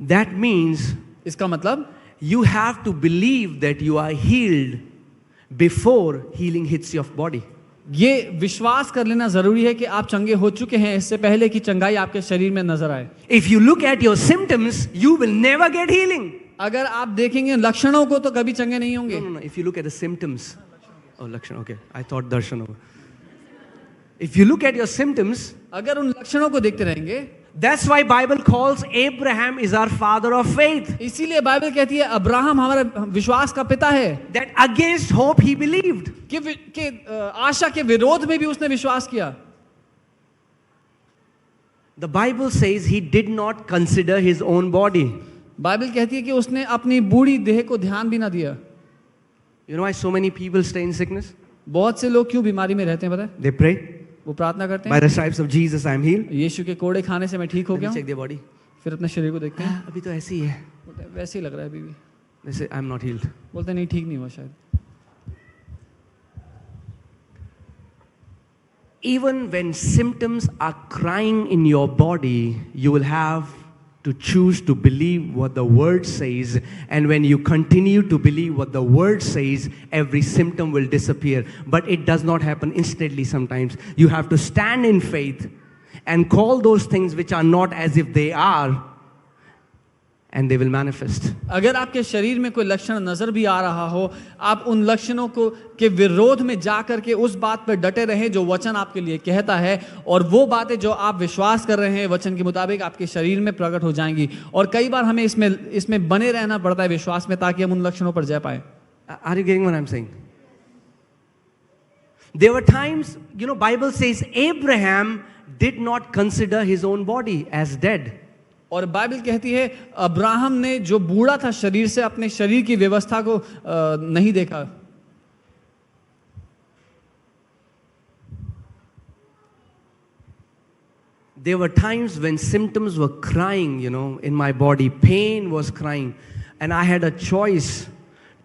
That means इसका मतलब you have to believe that you are healed before healing hits your body. ये विश्वास कर लेना जरूरी है कि आप चंगे हो चुके हैं इससे पहले कि चंगाई आपके शरीर में नजर आए. If you look at your symptoms, you will never get healing. अगर आप देखेंगे लक्षणों को तो कभी चंगे नहीं होंगे. No. If you look at the symptoms, lakshan. Okay, I thought darshan. If you look at your symptoms, अगर उन लक्षणों को देखते रहेंगे, that's why Bible calls Abraham is our father of faith. इसीलिए बाइबल कहती है अब्राहम हमारा विश्वास का पिता है. That against hope he believed. कि आशा के विरोध में भी उसने विश्वास किया. The Bible says he did not consider his own body. Bible कहती है कि उसने अपनी बूढ़ी देह को ध्यान भी ना दिया. You know why so many people stay in sickness? बहुत से लोग क्यों बीमारी में रहते हैं पता है? They pray. वो प्रार्थना करते By हैं, the stripes of Jesus I am healed. यीशु के कोड़े खाने से मैं ठीक हो Let गया me check हूँ. their body. फिर अपने शरीर को देखते हैं, अभी तो ऐसे ही है. बोलते हैं वैसे ही लग रहा है अभी भी. They say I am not healed. बोलते हैं नहीं ठीक नहीं हुआ शायद. Even when symptoms are crying in your body, you will have to choose to believe what the word says, and when you continue to believe what the word says, every symptom will disappear. But it does not happen instantly. Sometimes you have to stand in faith and call those things which are not as if they are, and they will manifest. अगर आपके शरीर में कोई लक्षण नजर भी आ रहा हो, आप उन लक्षणों को के विरोध में जा करके उस बात पर डटे रहें जो वचन आपके लिए कहता है, और वो बातें जो आप विश्वास कर रहे हैं वचन के मुताबिक आपके शरीर में प्रकट हो जाएंगी. और कई बार हमें इसमें बने रहना पड़ता है विश्वास में, ताकि हम उन लक्षणों पर जा पाए. Are you getting what I'm saying? There were times, Bible says Abraham did not consider his own body as dead. और बाइबल कहती है अब्राहम ने जो बूढ़ा था शरीर से अपने शरीर की व्यवस्था को नहीं देखा. There were times when symptoms were crying, in my body. Pain was crying. And I had a choice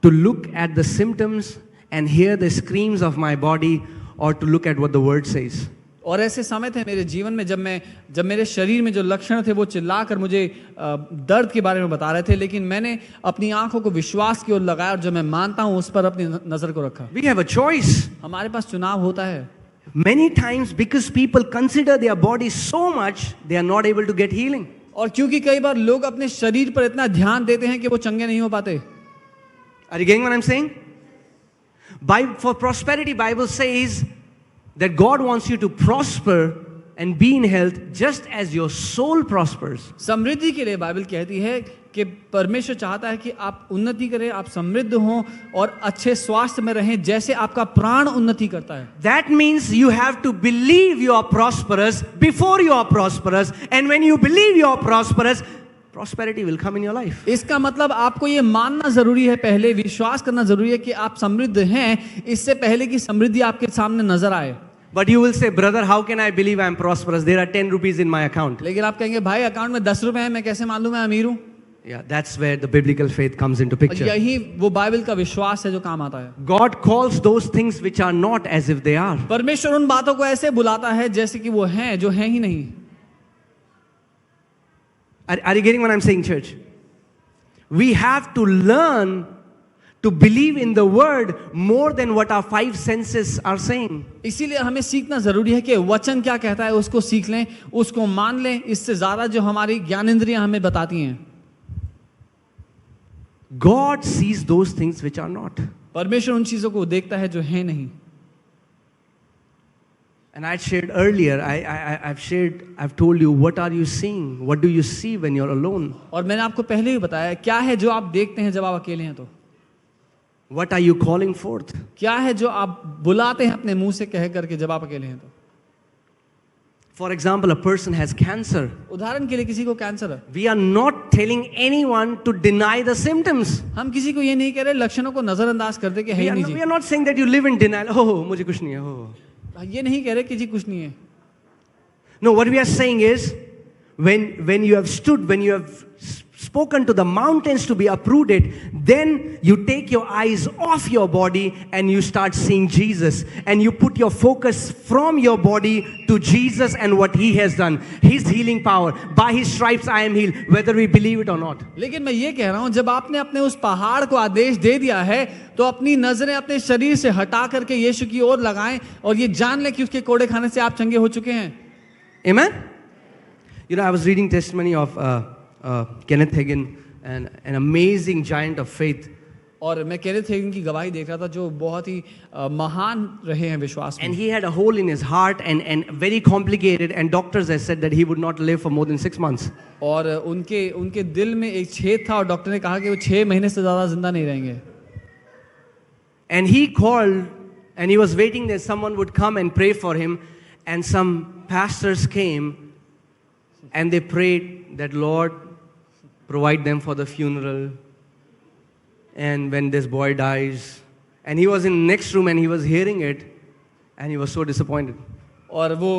to look at the symptoms and hear the screams of my body, or to look at what the word says. और ऐसे समय थे मेरे जीवन में जब मेरे शरीर में जो लक्षण थे वो चिल्लाकर मुझे दर्द के बारे में बता रहे थे, लेकिन मैंने अपनी आंखों को विश्वास की ओर लगाया और जो मैं मानता हूं उस पर अपनी नजर को रखा. We have a choice. हमारे पास चुनाव होता है. Many times, because people consider their body so much, they are not able to get healing. और क्योंकि कई बार लोग अपने शरीर पर इतना ध्यान देते हैं कि वो चंगे नहीं हो पाते. Are you getting what I'm saying? For prosperity, Bible says that God wants you to prosper and be in health just as your soul prospers. समृद्धि के लिए बाइबल कहती है कि परमेश्वर चाहता है कि आप उन्नति करें, आप समृद्ध हों और अच्छे स्वास्थ्य में रहें जैसे आपका प्राण उन्नति करता है. That means you have to believe you are prosperous before you are prosperous, and when you believe you are prosperous, prosperity will come in your life. इसका मतलब आपको ये मानना जरूरी है, पहले विश्वास करना जरूरी है कि आप समृद्ध हैं इससे पहले कि समृद्धि आपके सामने नजर आए. But you will say, brother, how can I believe I am prosperous? There are 10 rupees in my account. लेकिन आप कहेंगे भाई अकाउंट में 10 रुपए हैं, मैं कैसे मान लूं मैं अमीर हूं. Yeah, that's where the biblical faith comes into picture. यही वो बाइबल का विश्वास है जो काम आता है. God calls those things which are not as if they are. परमेश्वर उन बातों को ऐसे बुलाता है जैसे कि वो हैं जो हैं ही नहीं. Are you getting what I'm saying, church? We have to learn to believe in the word more than what our 5 senses are saying. इसीलिए हमें सीखना जरूरी है कि वचन क्या कहता है उसको सीख लें, उसको मान लें, इससे ज्यादा जो हमारी ज्ञानेंद्रियां हमें बताती हैं. God sees those things which are not. परमेश्वर उन चीजों को देखता है जो हैं नहीं. And I shared earlier, I've told you, what are you seeing? What do you see when you're alone? और मैंने आपको पहले ही बताया क्या है जो आप देखते हैं जब आप अकेले हैं. तो What are you calling forth? क्या है जो आप बुलाते हैं अपने मुंह से कह करके जब आप अकेले हैं तो? For example, a person has cancer. उदाहरण के लिए किसी को कैंसर है, We are not telling anyone to deny the symptoms. हम किसी को ये नहीं कह रहे लक्षणों को नजरअंदाज कर दे कि है We ही are, नहीं we ji, are not saying that you live in denial. Oh, मुझे कुछ नहीं है. Oh. ये नहीं कह रहे कि जी कुछ नहीं है. No, what we are saying is, when you have stood, when you have spoken to the mountains to be uprooted, then you take your eyes off your body and you start seeing Jesus. And you put your focus from your body to Jesus and what He has done. His healing power. By His stripes I am healed, whether we believe it or not. लेकिन मैं ये कह रहा हूं जब आपने अपने उस पहाड़ को आदेश दे दिया है तो अपनी नजरें अपने शरीर से हटा करके यीशु की ओर लगाएं और ये जान लें कि उसके कोड़े खाने से आप चंगे हो चुके हैं. Amen? You know, I was reading testimony of Kenneth Hagin, an amazing giant of faith. और मैं केनेथ हेगन की गवाही देख रहा था जो बहुत ही महान रहे हैं विश्वास And में. he had a hole in his heart and very complicated, and doctors had said that he would not live for more than 6 months. और उनके दिल में एक छेद था और डॉक्टर ने कहा कि वो 6 महीने से ज़्यादा जिंदा नहीं रहेंगे. And he called and he was waiting that someone would come and pray for him. And some pastors came and they prayed that, Lord, provide them for the funeral. And when this boy dies, and he was in the next room and he was hearing it and he was so disappointed. और वो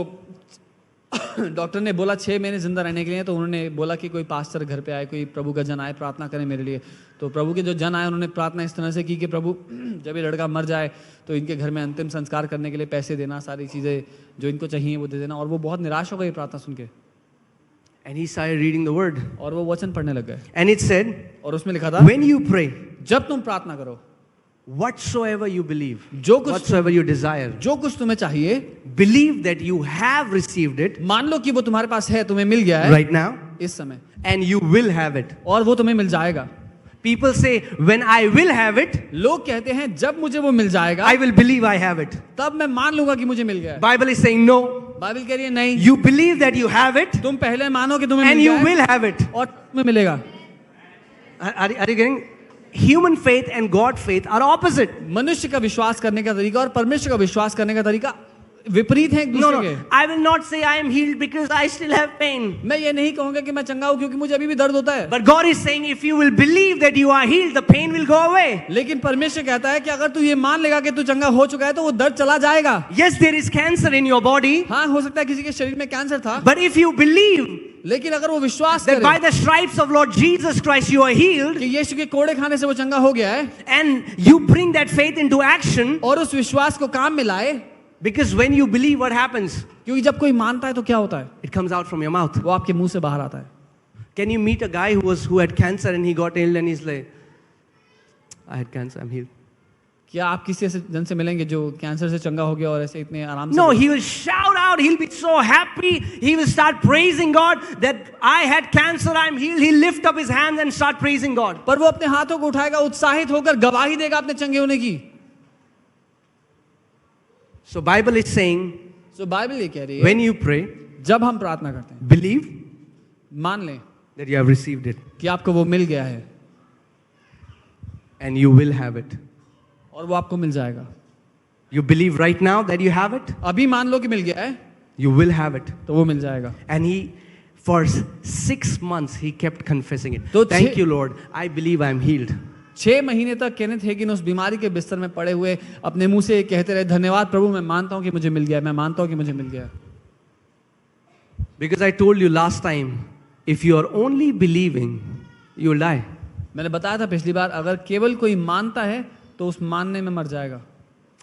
doctor ने बोला 6 महीने जिंदा रहने के लिए, तो उन्होंने बोला कि कोई पास्टर घर पे आए, कोई प्रभु का जन आए, प्रार्थना करें मेरे लिए. तो प्रभु के जो जन आए उन्होंने प्रार्थना इस तरह से की कि प्रभु जब ये लड़का मर जाए तो इनके घर में अंतिम संस्कार करने के लिए पैसे देना, सारी चीज़ें जो इनको चाहिए वो दे देना. और वो बहुत निराश हो गए प्रार्थना सुन के. And he started reading the word. और वो वचन पढ़ने लग गए. And it said, और उसमें लिखा था, when you pray, जब तुम प्रार्थना करो, whatsoever you believe, जो कुछ whatsoever you desire, जो कुछ तुम्हें चाहिए, believe that you have received it मान लो कि वो तुम्हारे पास है, तुम्हें मिल गया है right now, इस समय, and you will have it. और वो तुम्हें मिल जाएगा. People say, when I will have it, लोग कहते हैं जब मुझे वो मिल जाएगा I will believe I have it. तब मैं मान लूंगा कि मुझे मिल गया है. Bible is saying no. Bible कह रही है नहीं, You believe that you have it, तुम पहले मानो कि तुम्हें and मिल you गया will है have it. और तुम्हें मिलेगा. Are you getting? Human faith and God faith are opposite. मनुष्य का विश्वास करने का तरीका और परमेश्वर का विश्वास करने का तरीका विपरीत है एक No, दूसरे no. के. I will not say I am healed because I still have pain. मैं ये नहीं कहूंगा कि मैं चंगा हूं क्योंकि मुझे अभी भी दर्द होता है. But God is saying, if you will believe that you are healed, the pain will go away. लेकिन परमेश्वर कहता है कि अगर तू ये मान लेगा कि तू चंगा हो चुका है तो वो दर्द चला जाएगा. Yes, there is cancer in your body, हाँ, हो सकता है किसी के शरीर में कैंसर था, but if you believe लेकिन अगर वो विश्वास that by करे the stripes of Lord Jesus Christ you are healed, कि यीशु के कोड़े खाने से वो चंगा हो गया है, and you bring that faith into action, और उस विश्वास को काम में लाए, because when you believe, what happens? क्योंकि जब कोई मानता है तो क्या होता है, It comes out from your mouth. वो आपके मुंह से बाहर आता है. Can you meet a guy who had cancer and he got ill and he's like, I had cancer, I'm healed. क्या आप किसी ऐसे जन से मिलेंगे जो कैंसर से चंगा हो गया और ऐसे इतने आराम से? No, he will shout out, he'll be so happy, he will start praising God that I had cancer, I'm healed. He'll lift up his hands and start praising God. पर वो अपने हाथों को उठाएगा, उत्साहित होकर गवाही देगा अपने चंगे होने की. So Bible is saying, तो बाइबल ये कह रही है when you pray, जब हम प्रार्थना करते हैं, believe मान लें that you have received it कि आपको वो मिल गया है and you will have it. और वो आपको मिल जाएगा. You believe right now that you have it, अभी मान लो कि मिल गया है you will have it. तो वो मिल जाएगा. And for 6 months, he kept confessing it. तो Thank you, Lord. I believe I'm healed. 6 महीने तक केनेथ हेगिन उस बीमारी के बिस्तर में पड़े हुए अपने मुंह से कहते रहे, धन्यवाद प्रभु, मैं मानता हूं कि मुझे मिल गया, मैं मानता हूं कि मुझे मिल गया. Because I told you last time, if you are only believing, you will die. मैंने बताया था पिछली बार, अगर केवल कोई मानता है तो उस मानने में मर जाएगा.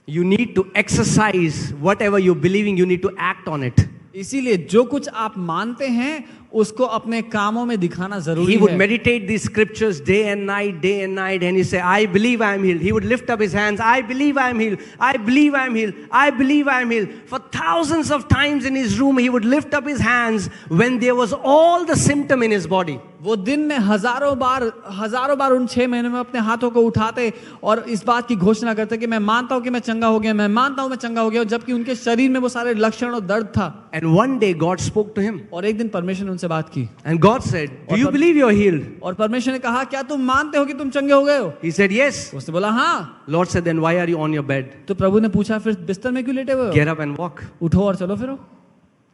You need to exercise whatever you're believing, you need to act on it. इसीलिए जो कुछ आप मानते हैं उसको अपने कामों में दिखाना जरूरी He would है. meditate these scriptures day and night, and he say, I believe I am healed. He would lift up his hands, I believe I am healed, I believe I am healed, I believe I am healed. For thousands of times in his room, he would lift up his hands when there was all the symptom in his body. वो दिन में हजारों बार उन 6 महीनों में अपने हाथों को उठाते और इस बात की घोषणा करते कि मैं मानता हूं कि मैं चंगा हो गया, मैं मानता हूं मैं चंगा हो गया, जबकि उनके शरीर में वो सारे लक्षण और दर्द था. And one day God spoke to him. और एक दिन परमेश्वर ने उनसे उनसे बात की And God said, do you पर- believe you're healed? और परमेश्वर ने कहा क्या तुम मानते हो कि तुम चंगे हो गए हो? He said, yes. उसने बोला हाँ। Lord said, then why are you on your bed? तो प्रभु ने पूछा फिर बिस्तर में क्यों लेटे हुए हो? Get up and walk. उठो और चलो फिरो।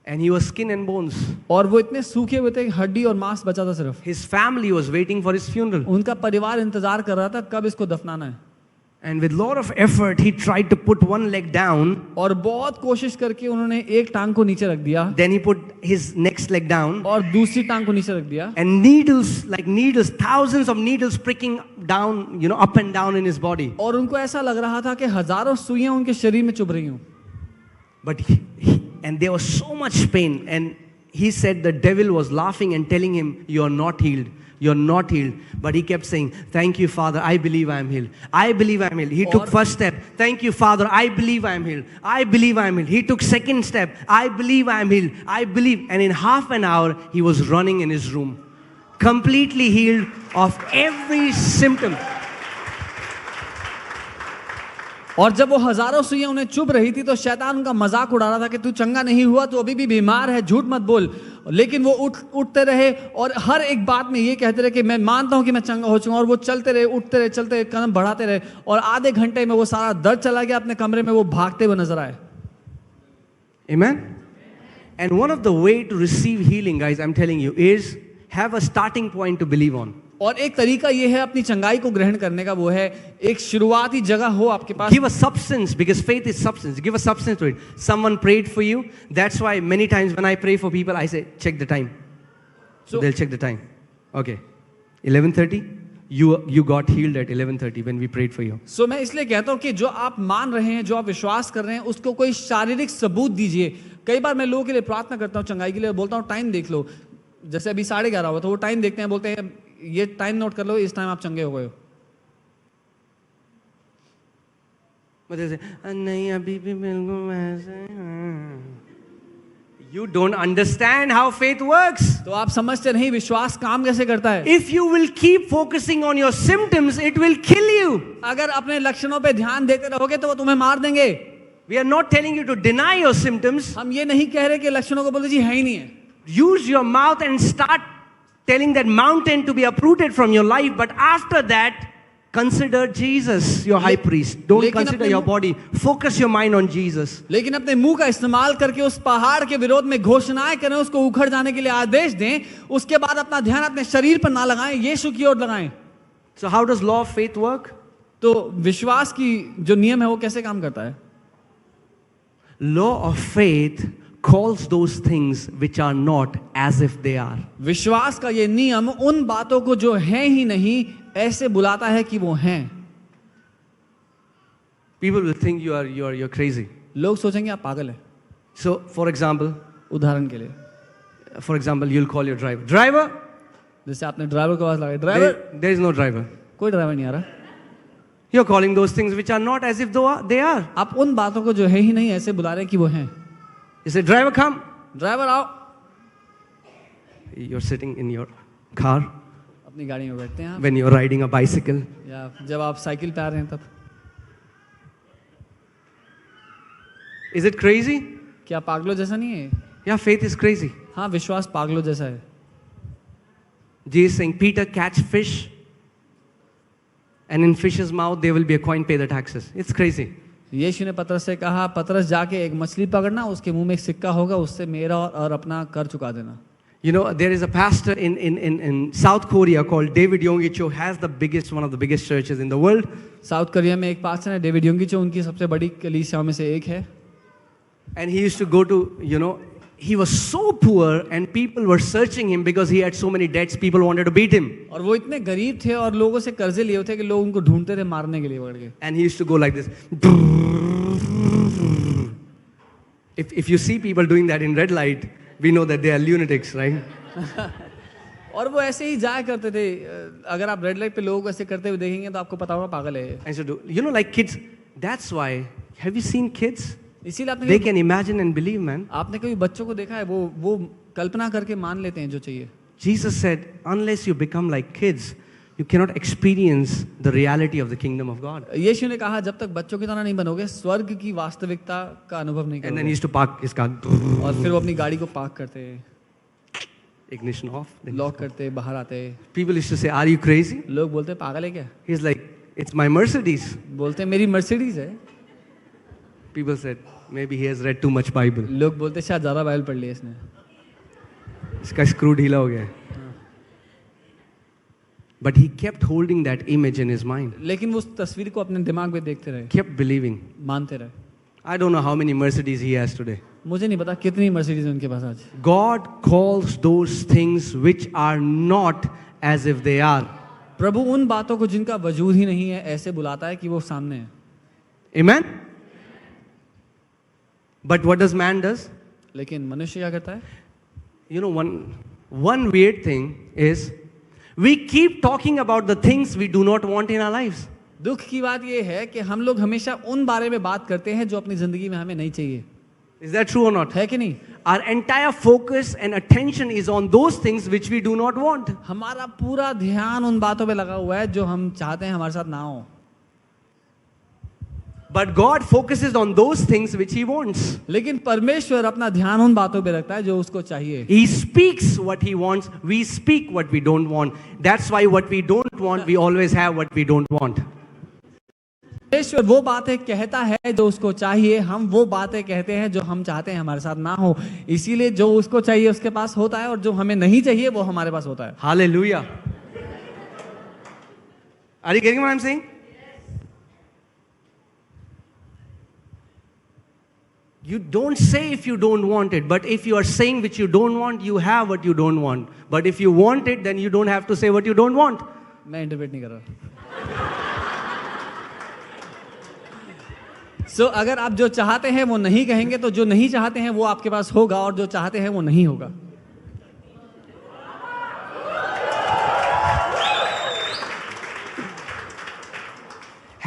And he was skin and bones. और वो इतने सूखे हुए थे, हड्डी और मांस बचा था सिर्फ। His family was waiting for his funeral. उनका परिवार इंतजार कर रहा था कब इसको दफनाना है। And with lot of effort, he tried to put one leg down. और बहुत कोशिश करके उन्होंने एक टांग को नीचे रख दिया Then he put his next leg down. और दूसरी टांग को नीचे रख दिया And needles, like needles, thousands of needles pricking down, up and down in his body. और उनको ऐसा लग रहा था कि हजारों सुइयां उनके शरीर में चुभ रही हूं। But and there was so much pain. And he said the devil was laughing and telling him, you are not healed. You're not healed. But he kept saying, thank you, Father, I believe I am healed. I believe I am healed. He took first step. Thank you, Father, I believe I am healed. I believe I am healed. He took second step. I believe I am healed. I believe. And in half an hour, he was running in his room. Completely healed of every symptom. और जब वो हजारों सुइयां उन्हें चुभ रही थी तो शैतान उनका मजाक उड़ा रहा था कि तू चंगा नहीं हुआ, तू अभी भी बीमार है, झूठ मत बोल। लेकिन वो उठते रहे और हर एक बात में ये कहते रहे कि मैं मानता हूं कि मैं चंगा हो चुका। और वो चलते रहे, उठते रहे, चलते रहे, कदम बढ़ाते रहे और आधे घंटे में वो सारा दर्द चला गया। अपने कमरे में वो भागते हुए नजर आए। Amen? And one of the way to receive healing, guys, I'm telling you, is have a starting point to believe on. और एक तरीका ये है अपनी चंगाई को ग्रहण करने का, वो है एक शुरुआती जगह हो आपके पास। Give a substance, because faith is substance. Give a substance to it. Someone prayed for you. That's why many times when I pray for people, I say, check the time. So they'll check the time. Okay. 11:30? You got healed at 11:30 when we prayed for you. So मैं इसलिए कहता हूँ कि जो आप मान रहे हैं, जो आप विश्वास कर रहे हैं, उसको कोई शारीरिक सबूत दीजिए। कई बार मैं लोगों के लिए प्रार्थना करता हूँ चंगाई के लिए, बोलता हूँ टाइम देख लो। जैसे अभी 11:30 हुआ तो वो टाइम देखते हैं, बोलते हैं ये टाइम नोट कर लो, इस टाइम आप चंगे हो गए हो। नहीं अभी भी बिल्कुल ऐसे। You don't understand how faith works. तो आप समझते नहीं विश्वास काम कैसे करता है। If you will keep focusing on your symptoms, it will kill you. अगर अपने लक्षणों पे ध्यान देते रहोगे तो वो तुम्हें मार देंगे। We are not telling you to deny your symptoms. हम ये नहीं कह रहे कि लक्षणों को बोले जी है ही नहीं है। Use your mouth and start telling that mountain to be uprooted from your life. But after that, consider Jesus your high priest. Don't consider your body. Focus your mind on Jesus. लेकिन अपने मुंह का इस्तेमाल करके उस पहाड़ के विरोध में घोषणाएं करें, उसको उखड़ जाने के लिए आदेश दें। उसके बाद अपना ध्यान अपने शरीर पर ना लगाएं, यीशु की ओर लगाएं। So how does law of faith work? तो विश्वास की जो नियम है वो कैसे काम करता है? Law of faith calls those things which are not as if they are. विश्वास का ये नियम उन बातों को जो है ही नहीं ऐसे बुलाता है कि वो हैं। People will think you're crazy. लोग सोचेंगे आप पागल हैं। So, for example, उदाहरण के लिए, you'll call your driver. Driver, जैसे आपने ड्राइवर को आवाज लगाई, driver, there is no driver. कोई ड्राइवर नहीं आ रहा। You're calling those things which are not as if they are. आप उन बातों को जो है ही नहीं ऐसे बुला रहे हैं कि वो हैं। You say, driver, come. Driver आओ। You're sitting in your car अपनी गाड़ी में बैठते हैं आप, when you're riding a bicycle. या जब आप साइकिल पे आ रहे हैं तब। Is it crazy? क्या पागलों जैसा नहीं है? Yeah, faith is crazy. हाँ, विश्वास पागलों जैसा है। Jesus is saying, Peter, catch fish, and in fish's mouth there will be a coin, pay the taxes. It's crazy. यीशु ने पतरस से कहा, पतरस जाके एक मछली पकड़ना, उसके मुंह में एक सिक्का होगा, उससे मेरा और अपना कर चुका देना। You know, there is a pastor in South Korea called David Yonggi-cho, has one of the biggest churches in the world. South Korea में एक पास्टर है डेविड योंगी, जो उनकी सबसे बड़ी कलीसियाओं में से एक है। And he used to go to, he was so poor and people were searching him because he had so many debts, people wanted to beat him. और वो इतने गरीब थे और लोगों से कर्जे लिए थे कि लोग उनको ढूंढते थे मारने के लिए पकड़ के। And he used to go like this. If you see people doing that in red light, we know that they are lunatics, right? और वो ऐसे ही जाया करते थे। अगर आप रेड लाइट पे लोगों को ऐसे करते हुए देखेंगे तो आपको पता होगा पागल है। And so, like kids, that's why, have you seen kids? इसीलिए आपने They can imagine and believe, man. आपने कभी बच्चों को देखा है, वो कल्पना करके मान लेते हैं जो चाहिए। Jesus said, unless you become like kids, you cannot experience the reality of the kingdom of God. यीशु ने कहा जब तक बच्चों की तरह नहीं बनोगे स्वर्ग की वास्तविकता का अनुभव नहीं And then he करोगे। used to park his car. और फिर वो अपनी गाड़ी को पार्क करते हैं। ignition off. Then लॉक करते बाहर आते, people used to say, "Are you crazy?" लोग बोलते पागल है क्या? He's like, "It's my Mercedes." बोलते मेरी मर्सिडीज है। People said, "Maybe he has read too much Bible." लोग बोलते शायद ज्यादा बाइबल पढ़ लिया इसने। इसका screw ढीला हो गया है. But he kept holding that image in his mind. लेकिन वो उस तस्वीर को अपने दिमाग में देखते रहे, Kept believing. मानते रहे। I don't know how many Mercedes he has today. मुझे नहीं पता कितनी मर्सिडीज है उनके पास आज। God calls those things which are not as if they are. प्रभु उन बातों को जिनका वजूद ही नहीं है ऐसे बुलाता है कि वो सामने है। Amen? But what does man does? लेकिन मनुष्य क्या करता है? You know, one weird thing is we keep talking about the things we do not want in our lives. दुख की बात ये है कि हम लोग हमेशा उन बारे में बात करते हैं जो अपनी जिंदगी में हमें नहीं चाहिए। Is that true or not? है कि नहीं? Our entire focus and attention is on those things which we do not want. हमारा पूरा ध्यान उन बातों पे लगा हुआ है जो हम चाहते हैं हमारे साथ ना हो। But God focuses on those things which He wants. लेकिन परमेश्वर अपना ध्यान उन बातों पे रखता है जो उसको चाहिए। He speaks what He wants. We speak what we don't want. That's why what we don't want, we always have what we don't want. परमेश्वर वो बातें कहता है जो उसको चाहिए, हम वो बातें कहते हैं जो हम चाहते हैं हमारे साथ ना हो। इसीलिए जो उसको चाहिए उसके पास होता है और जो हमें नहीं चाहिए वो हमारे पास होता है। Hallelujah. Are you getting what I'm saying? You don't say if you don't want it, but if you are saying which you don't want, you have what you don't want. But if you want it, then you don't have to say what you don't want. मैं interpret नहीं कर रहा। So, अगर आप जो चाहते हैं वो नहीं कहेंगे तो जो नहीं चाहते हैं वो आपके पास होगा और जो चाहते हैं वो नहीं होगा।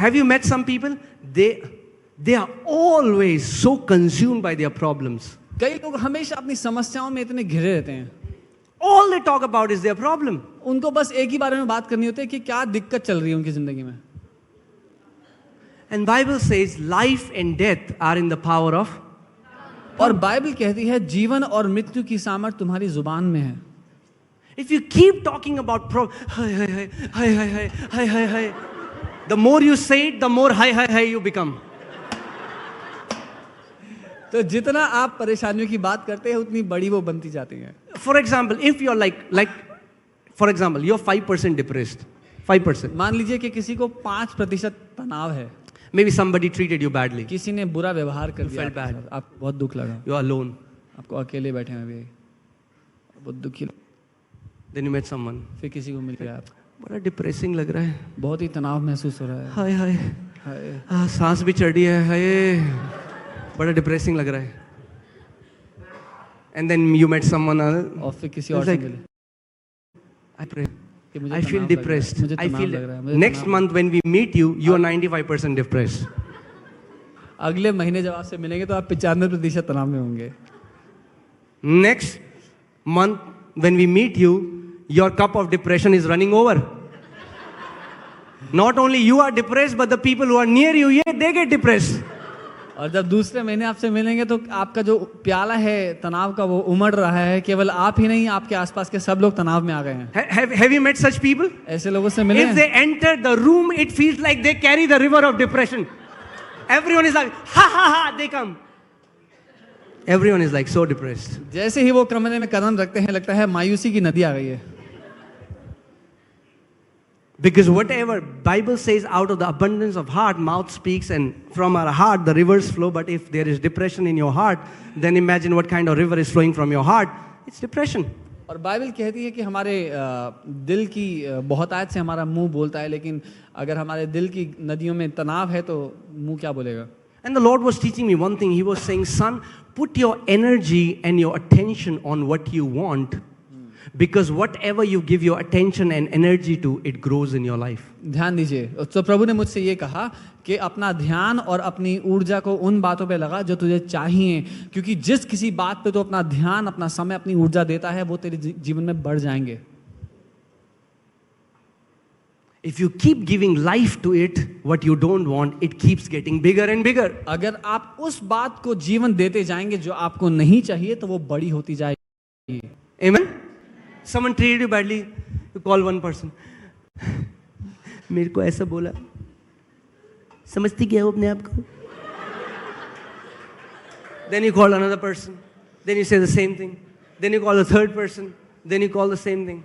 Have you met some people? They are always so consumed by their problems. कई लोग हमेशा अपनी समस्याओं में इतने घिरे रहते हैं। All they talk about is their problem. उनको बस एक ही बारे में बात करनी होती है कि क्या दिक्कत चल रही है उनकी जिंदगी में। And Bible says life and death are in the power of. और बाइबल कहती है जीवन और मृत्यु की सामर्थ तुम्हारी जुबान में है। If you keep talking about hi, the more you say it, the more hi you become. तो जितना आप परेशानियों की बात करते हैं उतनी बड़ी वो बनती जाती है। For example, if you're for example, you're 5% depressed. 5%. मान लीजिए कि किसी को 5% तनाव है। Maybe somebody treated you badly. किसी ने बुरा व्यवहार कर दिया felt bad. आपके साथ, आपको बहुत दुख लगा, You're alone. आपको अकेले बैठे हैं अभी, बहुत दुखी, Then you met someone. फिर किसी को मिल गया आप, बड़ा डिप्रेसिंग लग रहा है. बहुत ही तनाव महसूस हो रहा है। हाय हाय. हाय, सांस भी चढ़ी है. हाय. बड़ा डिप्रेसिंग लग रहा है. And then you met someone else. और फिर किसी और से मिले, I pray. कि मुझे I तनाव feel लग रहा है, depressed. मुझे I तनाव feel लग रहा है, मुझे next तनाव- month when we meet you, you are 95% depressed. अगले महीने जब आपसे मिलेंगे तो आप 95% तनाव में होंगे। Next month when we meet you, your cup of depression is running over. Not only you are depressed, but the people who are near you, yeah, they get depressed. और जब दूसरे महीने आपसे मिलेंगे तो आपका जो प्याला है तनाव का वो उमड़ रहा है, केवल आप ही नहीं आपके आसपास के सब लोग तनाव में आ गए हैं। Have you met such people? ऐसे लोगों से मिले If हैं? they enter the room, it feels like they carry the river of depression. Everyone is like, ha, they come. Everyone is like so depressed. जैसे ही वो कमरे में कदम रखते हैं लगता है मायूसी की नदी आ गई है। Because whatever Bible says, out of the abundance of heart, mouth speaks, and from our heart the rivers flow. But if there is depression in your heart, then imagine what kind of river is flowing from your heart. It's depression. और Bible कहती है कि हमारे दिल की बहुतायत से हमारा मुंह बोलता है, लेकिन अगर हमारे दिल की नदियों में तनाव है तो मुंह क्या बोलेगा? And the Lord was teaching me one thing. He was saying, son, put your energy and your attention on what you want. Because whatever you give your attention and energy to, it grows in your life. ध्यान दीजिए, तो प्रभु ने मुझसे ये कहा कि अपना ध्यान और अपनी ऊर्जा को उन बातों पे लगा जो तुझे चाहिए, क्योंकि जिस किसी बात पे तो अपना ध्यान, अपना समय, अपनी ऊर्जा देता है वो तेरे जीवन में बढ़ जाएंगे। If you keep giving life to it, what you don't want, it keeps getting bigger and bigger. अगर आप उस बात को जीवन देते जाएंगे जो आपको नहीं चाहिए तो वो बड़ी होती जाएगी। Amen? Someone treated you badly, you call one person. मेरे को ऐसा बोला, समझती क्या हो अपने आप को? Then you call another person. Then you say the same thing. Then you call the third person. Then you call the same thing.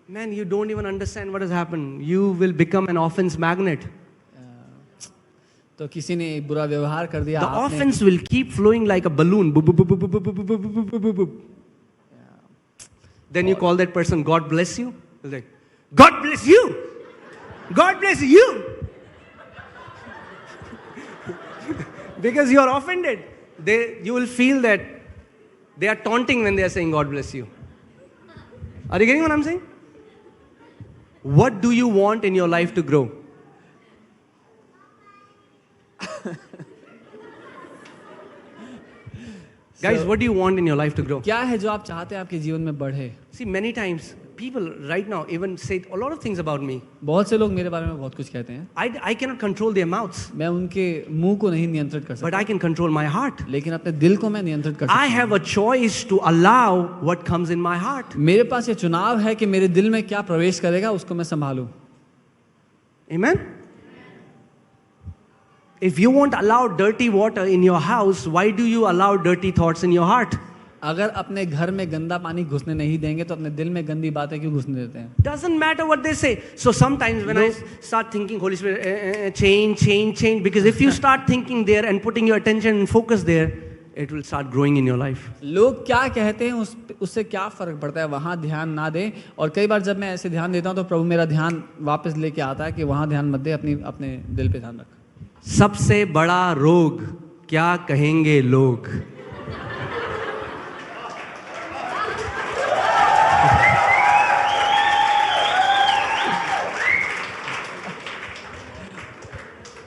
Man, you don't even understand what has happened. You will become an offense magnet. तो किसी ने बुरा व्यवहार कर दिया, The आपने offense will keep flowing like a balloon. Boop, boop, boop, boop, boop, boop, boop, boop, boop, boop, boop. Then you call that person, God bless you. He's like, God bless you. God bless you. Because you are offended. You will feel that they are taunting when they are saying God bless you. Are you getting what I'm saying? What do you want in your life to grow? Guys, what do you want in your life to grow? क्या है जो आप चाहते हैं आपके जीवन में बढ़े? See, many times people right now even say a lot of things about me. बहुत से लोग मेरे बारे में बहुत कुछ कहते हैं, I cannot control their mouths, मैं उनके मुंह को नहीं नियंत्रित कर but सकता, I can control my heart. लेकिन अपने दिल को मैं नियंत्रित कर I सकता have a choice to allow what comes in my heart. हूँ। मेरे पास ये चुनाव है कि मेरे दिल में क्या प्रवेश करेगा उसको मैं संभालूं। Amen? If you won't allow dirty water in your house, why do you allow dirty thoughts in your heart? अगर अपने घर में गंदा पानी घुसने नहीं देंगे तो अपने दिल में गंदी बातें क्यों घुसने देते हैं? Doesn't matter what they say. So sometimes when I start thinking, Holy Spirit, change, because if you start thinking there and putting your attention and focus there, it will start growing in your life. लोग क्या कहते हैं उससे क्या फर्क पड़ता है, वहाँ ध्यान ना दे। और कई बार जब मैं ऐसे ध्यान देता हूँ तो प्रभु मेरा ध्यान वापस लेके आता है कि वहाँ ध्यान मत दे, अपने दिल पे ध्यान रख। सबसे बड़ा रोग क्या कहेंगे लोग?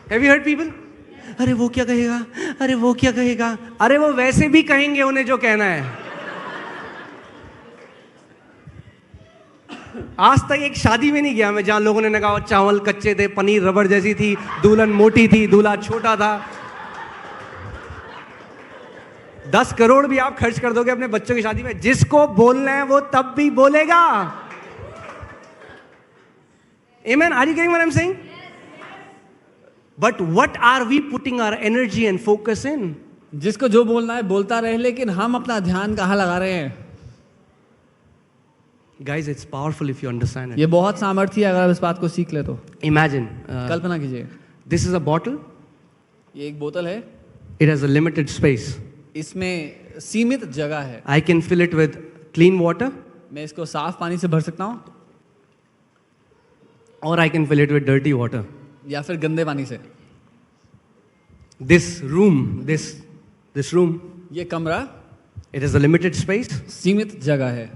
Have you heard people? अरे वो क्या कहेगा, अरे वो क्या कहेगा, अरे वो वैसे भी कहेंगे उन्हें जो कहना है। आज तक एक शादी में नहीं गया मैं जहां लोगों ने कहा चावल कच्चे थे, पनीर रबड़ जैसी थी, दुल्हन मोटी थी, दूल्हा छोटा था। 10 करोड़ भी आप खर्च कर दोगे अपने बच्चों की शादी में, जिसको बोलना है वो तब भी बोलेगा। Amen? Are you getting what I'm saying? But what are we putting our energy and focus in? जिसको जो बोलना है बोलता रहे, लेकिन हम अपना ध्यान कहाँ लगा रहे हैं? Guys, it's powerful if you understand it. ये बहुत सामर्थ्य है अगर आप इस बात को सीख ले तो। Imagine, कल्पना कीजिए, this is a bottle. ये एक बोतल है, It has a limited space. इसमें सीमित जगह है। I can fill it with clean water, मैं इसको साफ पानी से भर सकता हूँ or I can fill it with dirty water. या फिर गंदे पानी से। This room, ये कमरा it has a limited space. सीमित जगह है।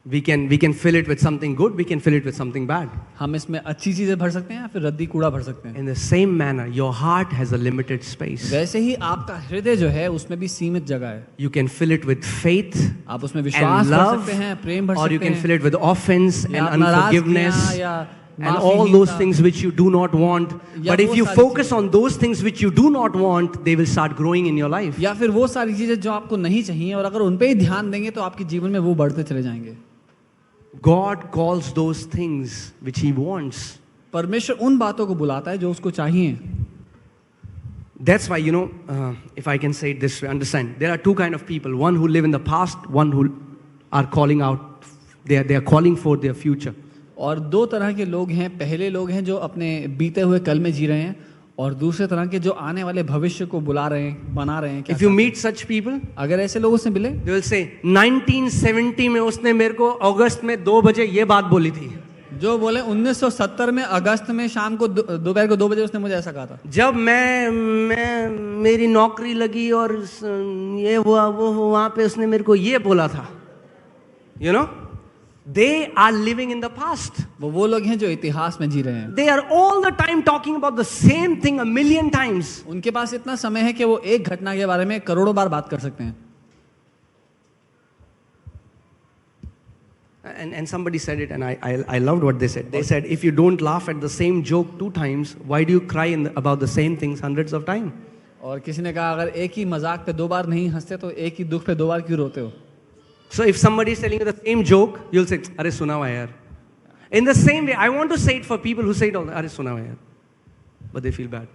We can fill it with something good. We can fill it with something bad. हम इसमें अच्छी चीजें भर सकते हैं या फिर रद्दी कूड़ा भर सकते हैं। In the same manner, your heart has a limited space. वैसे ही आपका हृदय जो है उसमें भी सीमित जगह है। You can fill it with faith आप उसमें and विश्वास भर love, सकते हैं, प्रेम भर or you सकते can हैं, fill it with offense and या नाराजगियाँ unforgiveness या and all those माफीहीनता। things which you do not want. या But if वो you सारी focus चीजें। on those things which you do not want, they will start growing in your life. या फिर वो सारी चीजें जो आपको नहीं चाहिए और अगर उन पे ही ध्यान देंगे तो आपके जीवन में वो बढ़ते चले जाएंगे। God calls those things which He wants. परमेश्वर उन बातों को बुलाता है जो उसको चाहिए। That's why, if I can say it this way, understand, there are two kind of people. One who live in the past, one who are calling out, they are calling for their future. और दो तरह के लोग हैं, पहले लोग हैं जो अपने बीते हुए कल में जी रहे हैं और दूसरे तरह के जो आने वाले भविष्य को बुला रहे हैं, बना रहे हैं। If you meet such people, अगर ऐसे लोगों से मिले, they will say 1970 में उसने मेरे को अगस्त में 2 बजे ये बात बोली थी। जो बोले 1970 में अगस्त में शाम को दोपहर को 2 बजे उसने मुझे ऐसा कहा था। जब मैं मेरी नौकरी लगी और ये हुआ वो वहां पे उसने मेरे को ये बोला था। They are living in the past. वो लोग हैं जो इतिहास में जी रहे हैं। They are all the time talking about the same thing a million times. उनके पास इतना समय है कि वो एक घटना के बारे में करोड़ों बार बात कर सकते हैं। And somebody said it, and I loved what they said. They said, if you don't laugh at the same joke 2 times, why do you cry about the same things hundreds of times? और किसी ने कहा अगर एक ही मजाक पे 2 बार नहीं हंसते तो एक ही दुख पे 2 बार क्यों रोते हो? So if somebody is telling you the same joke, you'll say, "Arey suna hua hai yaar." In the same way, I want to say it for people who say it all, "Arey suna hua hai yaar," but they feel bad.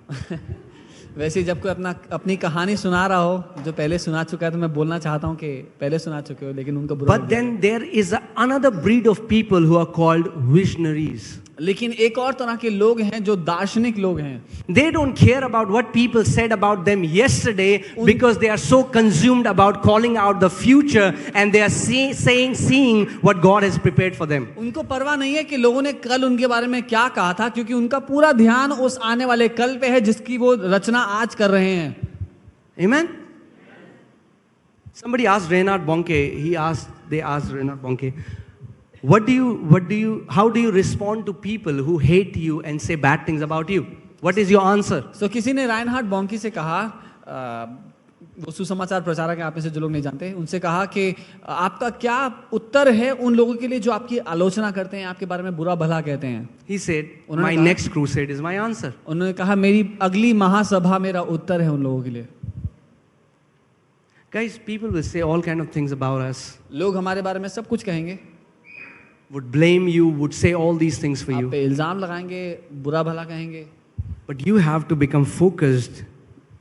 वैसे ही जब कोई अपनी कहानी सुना रहा हो जो पहले सुना चुका है, तो मैं बोलना चाहता हूँ कि पहले सुना चुके हो, लेकिन उनको बुरा But then there is another breed of people who are called visionaries. लेकिन एक और तरह के लोग हैं जो दार्शनिक लोग हैं. They don't care about what people said about them yesterday because they are so consumed about calling out the future and they are seeing what God has prepared for them. उनको परवाह नहीं है कि लोगों ने कल उनके बारे में क्या कहा था, क्योंकि उनका पूरा ध्यान उस आने वाले कल पे है जिसकी वो रचना आज कर रहे हैं. Amen? Somebody asked Reinhard Bonnke, they asked Reinhard Bonnke, how do you respond to people who hate you and say bad things about you? What is your answer? So किसी ने राइनहार्ड बॉन्की से कहा, वो सुसमाचार प्रचारक हैं, आप में से जो लोग नहीं जानते, उनसे कहा कि आपका क्या उत्तर है उन लोगों के लिए जो आपकी आलोचना करते हैं, आपके बारे में बुरा भला कहते हैं. He said, my next crusade is my answer. उन्होंने कहा मेरी अगली महासभा मेरा उत्तर है उन लोगों के लिए. Guys, people will say all kind of things about us. लोग हमारे बारे में सब कुछ कहेंगे, would blame you, would say all these things for आप you. पे इल्जाम लगाएंगे, बुरा भला कहेंगे. But you have to become focused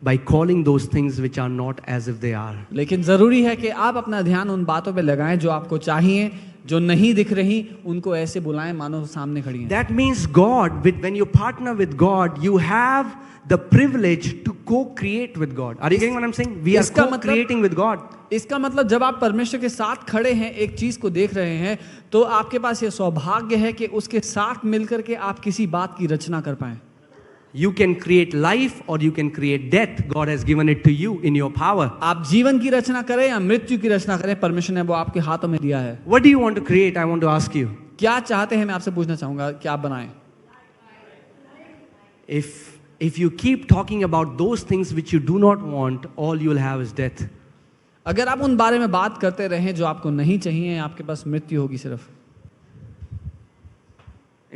by calling those things which are not as if they are. लेकिन जरूरी है कि आप अपना ध्यान उन बातों पे लगाएं जो आपको चाहिए, जो नहीं दिख रही उनको ऐसे बुलाएं मानो सामने खड़ी हैं. That means when you partner with God, you have the privilege to co-create with God. Are you getting what I'm saying? We are co-creating with God. इसका मतलब जब आप परमेश्वर के साथ खड़े हैं, एक चीज को देख रहे हैं, तो आपके पास ये सौभाग्य है कि उसके साथ मिलकर के आप किसी बात की रचना कर पाएं. You can create life or you can create death. God has given it to you in your power. आप जीवन की रचना करें या मृत्यु की रचना करें, परमेश्वर ने वो आपके हाथों में दिया है. What do you want to create? I want to ask you. क्या चाहते हैं, मैं आपसे पूछना चाहूंगा कि आप बनाएं. If you keep talking about those things which you do not want, all you will have is death. अगर आप उन बारे में बात करते रहें जो आपको नहीं चाहिए, आपके पास मृत्यु होगी सिर्फ.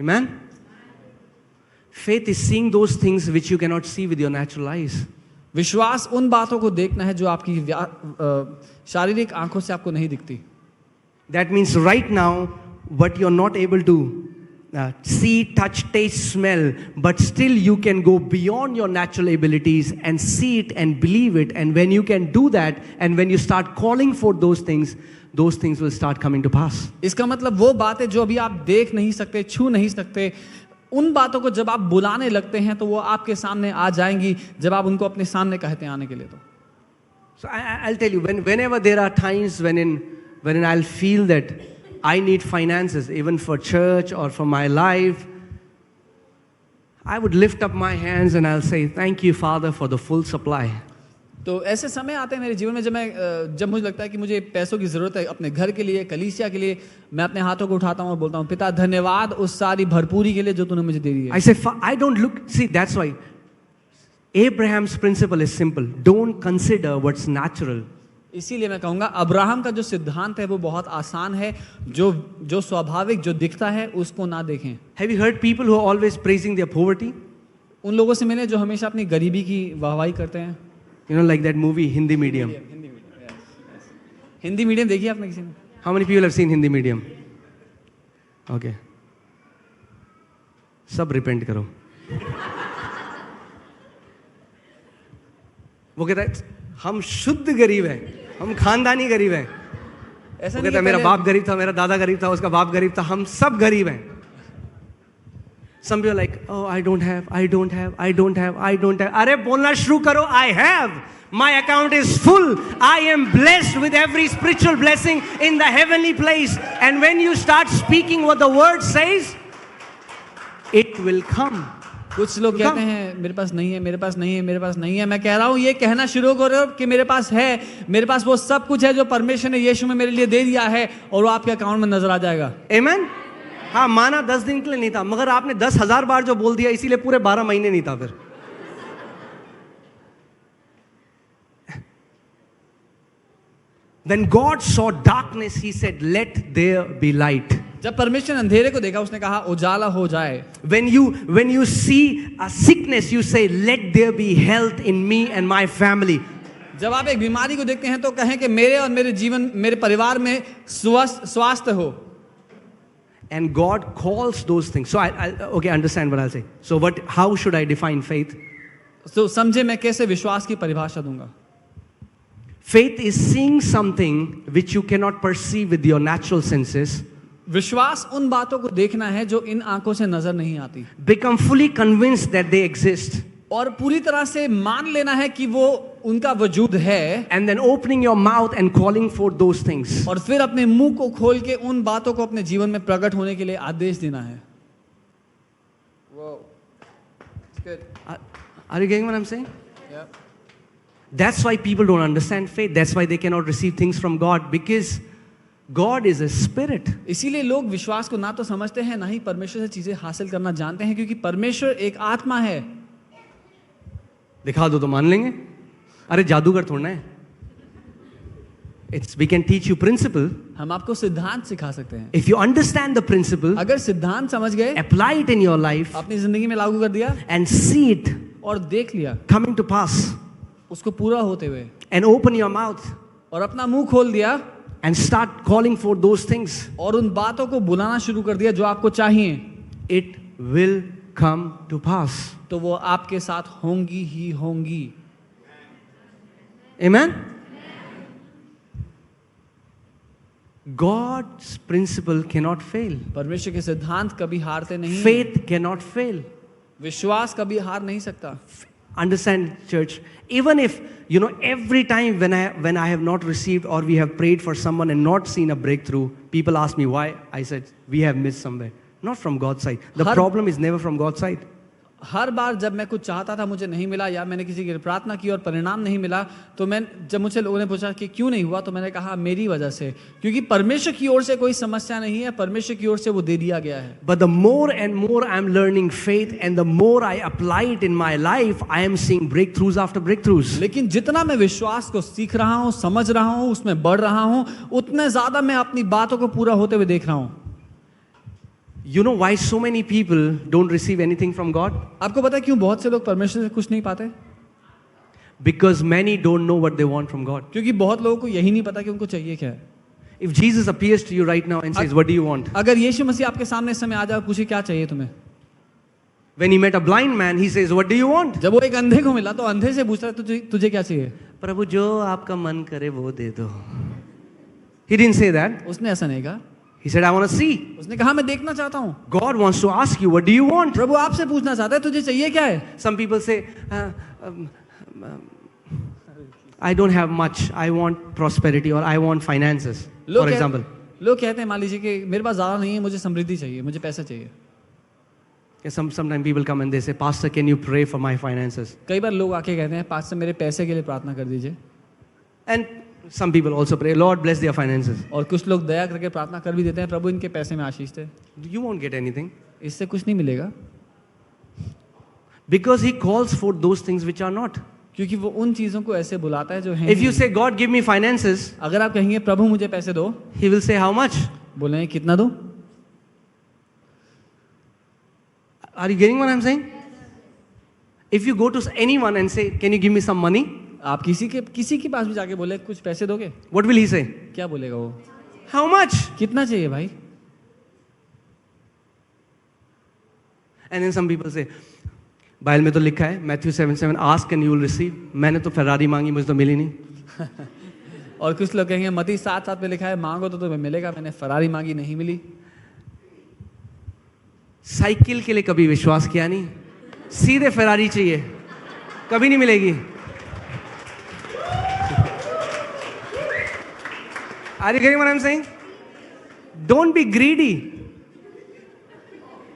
Amen? Faith is seeing those things which you cannot see with your natural eyes. विश्वास उन बातों को देखना है जो आपकी शारीरिक आंखों से आपको नहीं दिखती. That means right now, what you're not able to see, touch, taste, smell, but still you can go beyond your natural abilities and see it and believe it. And when you can do that, and when you start calling for those things will start coming to pass. इसका मतलब वो बातें जो अभी आप देख नहीं सकते, छू नहीं सकते, उन बातों को जब आप बुलाने लगते हैं तो वो आपके सामने आ जाएंगी, जब आप उनको अपने सामने कहते हैं आने के लिए. तो So I'll tell you, whenever there are times when I'll feel that I need finances, even for church or for my life, I would lift up my hands and I'll say, "Thank you, Father, for the full supply." तो ऐसे समय आते हैं मेरे जीवन में जब मुझे लगता है कि मुझे पैसों की जरूरत है अपने घर के लिए, कलीसिया के लिए, मैं अपने हाथों को उठाता हूँ और बोलता हूँ, पिता धन्यवाद उस सारी भरपूरी के लिए जो तूने मुझे दे दी है. I say, I don't look, see, that's why Abraham's principle is simple. Don't consider what's natural. इसीलिए मैं कहूँगा अब्राहम का जो सिद्धांत है वो बहुत आसान है, जो स्वाभाविक जो दिखता है उसको ना देखें. Have you heard people who are always praising their poverty? उन लोगों से मिले जो हमेशा अपनी गरीबी की वाहवाही करते हैं. You know, like that movie, Hindi Medium. Hindi medium देखी आपने किसी ने? How many people have seen Hindi Medium? Okay. सब repent करो. वो कहता है हम शुद्ध गरीब हैं, हम खानदानी गरीब हैं. ऐसा वो नहीं कहता है मेरा बाप गरीब था, मेरा दादा गरीब था, उसका बाप गरीब था, हम सब गरीब हैं. Some people are like, "Oh, I don't have. अरे बोलना शुरू करो, I have. My account is full. I am blessed with every spiritual blessing in the heavenly place. And when you start speaking what the word says, it will come." कुछ लोग कहते हैं मेरे पास नहीं है, मेरे पास नहीं है, मेरे पास नहीं है. मैं कह रहा हूँ ये कहना शुरू करो कि मेरे पास है, मेरे पास वो सब कुछ है जो परमेश्वर ने यीशु में मेरे लिए दे दिया है, और वो आपके अकाउंट में नजर आ जाएगा. Amen? हाँ, माना 10 दिन के लिए नहीं था, मगर आपने 10,000 बार जो बोल दिया इसीलिए पूरे 12 महीने नहीं था फिर. When God saw darkness, He said, "Let there be light." जब परमेश्वर ने अंधेरे को देखा उसने कहा उजाला हो जाए. When you see a sickness, you say, "Let there be health in me and my family." जब आप एक बीमारी को देखते हैं तो कहें कि मेरे और मेरे जीवन, मेरे परिवार में स्वास्थ्य हो. And God calls those things. So okay, understand what I'll say. So how should I define faith? तो समझे मैं कैसे विश्वास की परिभाषा दूंगा. Faith is seeing something which you cannot perceive with your natural senses. विश्वास उन बातों को देखना है जो इन आंखों से नजर नहीं आती. Become fully convinced that they exist. और पूरी तरह से मान लेना है कि वो उनका वजूद है. And then opening your mouth and calling for those things. और फिर अपने मुंह को खोल के उन बातों को अपने जीवन में प्रकट होने के लिए आदेश देना है. Are you getting what I'm saying? Yeah. That's why people don't understand faith. That's why they cannot receive things from God, because God is a spirit. इसीलिए लोग विश्वास को ना तो समझते हैं ना ही परमेश्वर से चीजें हासिल करना जानते हैं, क्योंकि परमेश्वर एक आत्मा है. दिखा दो तो मान लेंगे. अरे जादूगर थोड़ा है. We can teach you principle. हम आपको सिद्धांत सिखा सकते हैं. If you understand the principle, अगर सिद्धांत समझ गए, apply it in your life, अपनी जिंदगी में लागू कर दिया and see it और देख लिया coming to pass, उसको पूरा होते हुए, and open your mouth और अपना मुंह खोल दिया and start calling for those things, और उन बातों को बुलाना शुरू कर दिया जो आपको चाहिए, it will come to pass. तो वो आपके साथ होंगी ही होंगी. Amen? God's principle cannot fail. परमेश्वर के सिद्धांत कभी हारते नहीं. Faith cannot fail. विश्वास कभी हार नहीं सकता. Understand, church? Even if, every time when I have not received, or we have prayed for someone and not seen a breakthrough, people ask me why. I said, we have missed somewhere. Not from God's side. The problem is never from God's side. हर बार जब मैं कुछ चाहता था मुझे नहीं मिला, या मैंने किसी की प्रार्थना की और परिणाम नहीं मिला, तो जब मुझसे लोगों ने पूछा कि क्यों नहीं हुआ, तो मैंने कहा मेरी वजह से, क्योंकि परमेश्वर की ओर से कोई समस्या नहीं है, परमेश्वर की ओर से वो दे दिया गया है. But the more and more I'm learning faith, and the more I apply it in my life, I am seeing breakthroughs after breakthroughs. लेकिन जितना मैं विश्वास को सीख रहा हूँ, समझ रहा हूँ, उसमें बढ़ रहा हूँ, उतने ज्यादा मैं अपनी बातों को पूरा होते हुए देख रहा हूँ. You know why so many people don't receive anything from God? आपको पता है क्यों बहुत से लोग परमेश्वर से कुछ नहीं पाते? Because many don't know what they want from God. क्योंकि बहुत लोगों को यही नहीं पता कि उनको चाहिए क्या है. If Jesus appears to you right now and says, what do you want? अगर यीशु मसीह आपके सामने इस समय आ जाए, पूछे क्या चाहिए तुम्हें? When he met a blind man, he says, what do you want? जब वो एक अंधे को मिला तो अंधे से पूछ रहा है तुझे क्या चाहिए? प्रभु जो आपका मन करे वो दे दो. He didn't say that. उसने ऐसा नहीं कहा. He said, I want to see. उसने कहा मैं देखना चाहता हूँ. God wants to ask you, what do you want? प्रभु आपसे पूछना चाहता है तुझे चाहिए क्या है? Some people say, I don't have much. I want prosperity, or I want finances. For example. लोग कहते हैं मान लीजिए कि मेरे पास ज़्यादा नहीं है, मुझे समृद्धि चाहिए, मुझे पैसा चाहिए. Sometimes people come and they say, Pastor, can you pray for my finances? कई बार लोग आके कहते हैं पास्टर मेरे पैसे के लिए प्रार्थना कर दीजिए. And some people also pray, Lord, bless their finances. और कुछ लोग दया करके प्रार्थना कर भी देते हैं, प्रभु इनके पैसे में आशीष दे. You won't get anything. इससे कुछ नहीं मिलेगा. Because he calls for those things which are not. क्योंकि वो उन चीजों को ऐसे बुलाता है जो हैं. If you say, God, give me finances, अगर आप कहेंगे प्रभु मुझे पैसे दो, he will say, how much? बोलेंगे कितना दो? Are you getting what I'm saying? If you go to anyone and say, can you give me some money? आप किसी के पास भी जाके बोले कुछ पैसे दोगे? What will he say? क्या बोलेगा वो? How much? कितना चाहिए भाई? And then some people say, Bible में तो लिखा है Matthew 7:7, ask and you will receive. मैंने तो फेरारी मांगी, मुझे तो मिली नहीं. और कुछ लोग कहेंगे मत्ती 7:7 में लिखा है मांगो तो तुम्हें मिलेगा, मैंने फेरारी मांगी नहीं मिली. साइकिल के लिए कभी विश्वास किया नहीं, सीधे फेरारी चाहिए, कभी नहीं मिलेगी. Are you getting what I'm saying? Don't be greedy.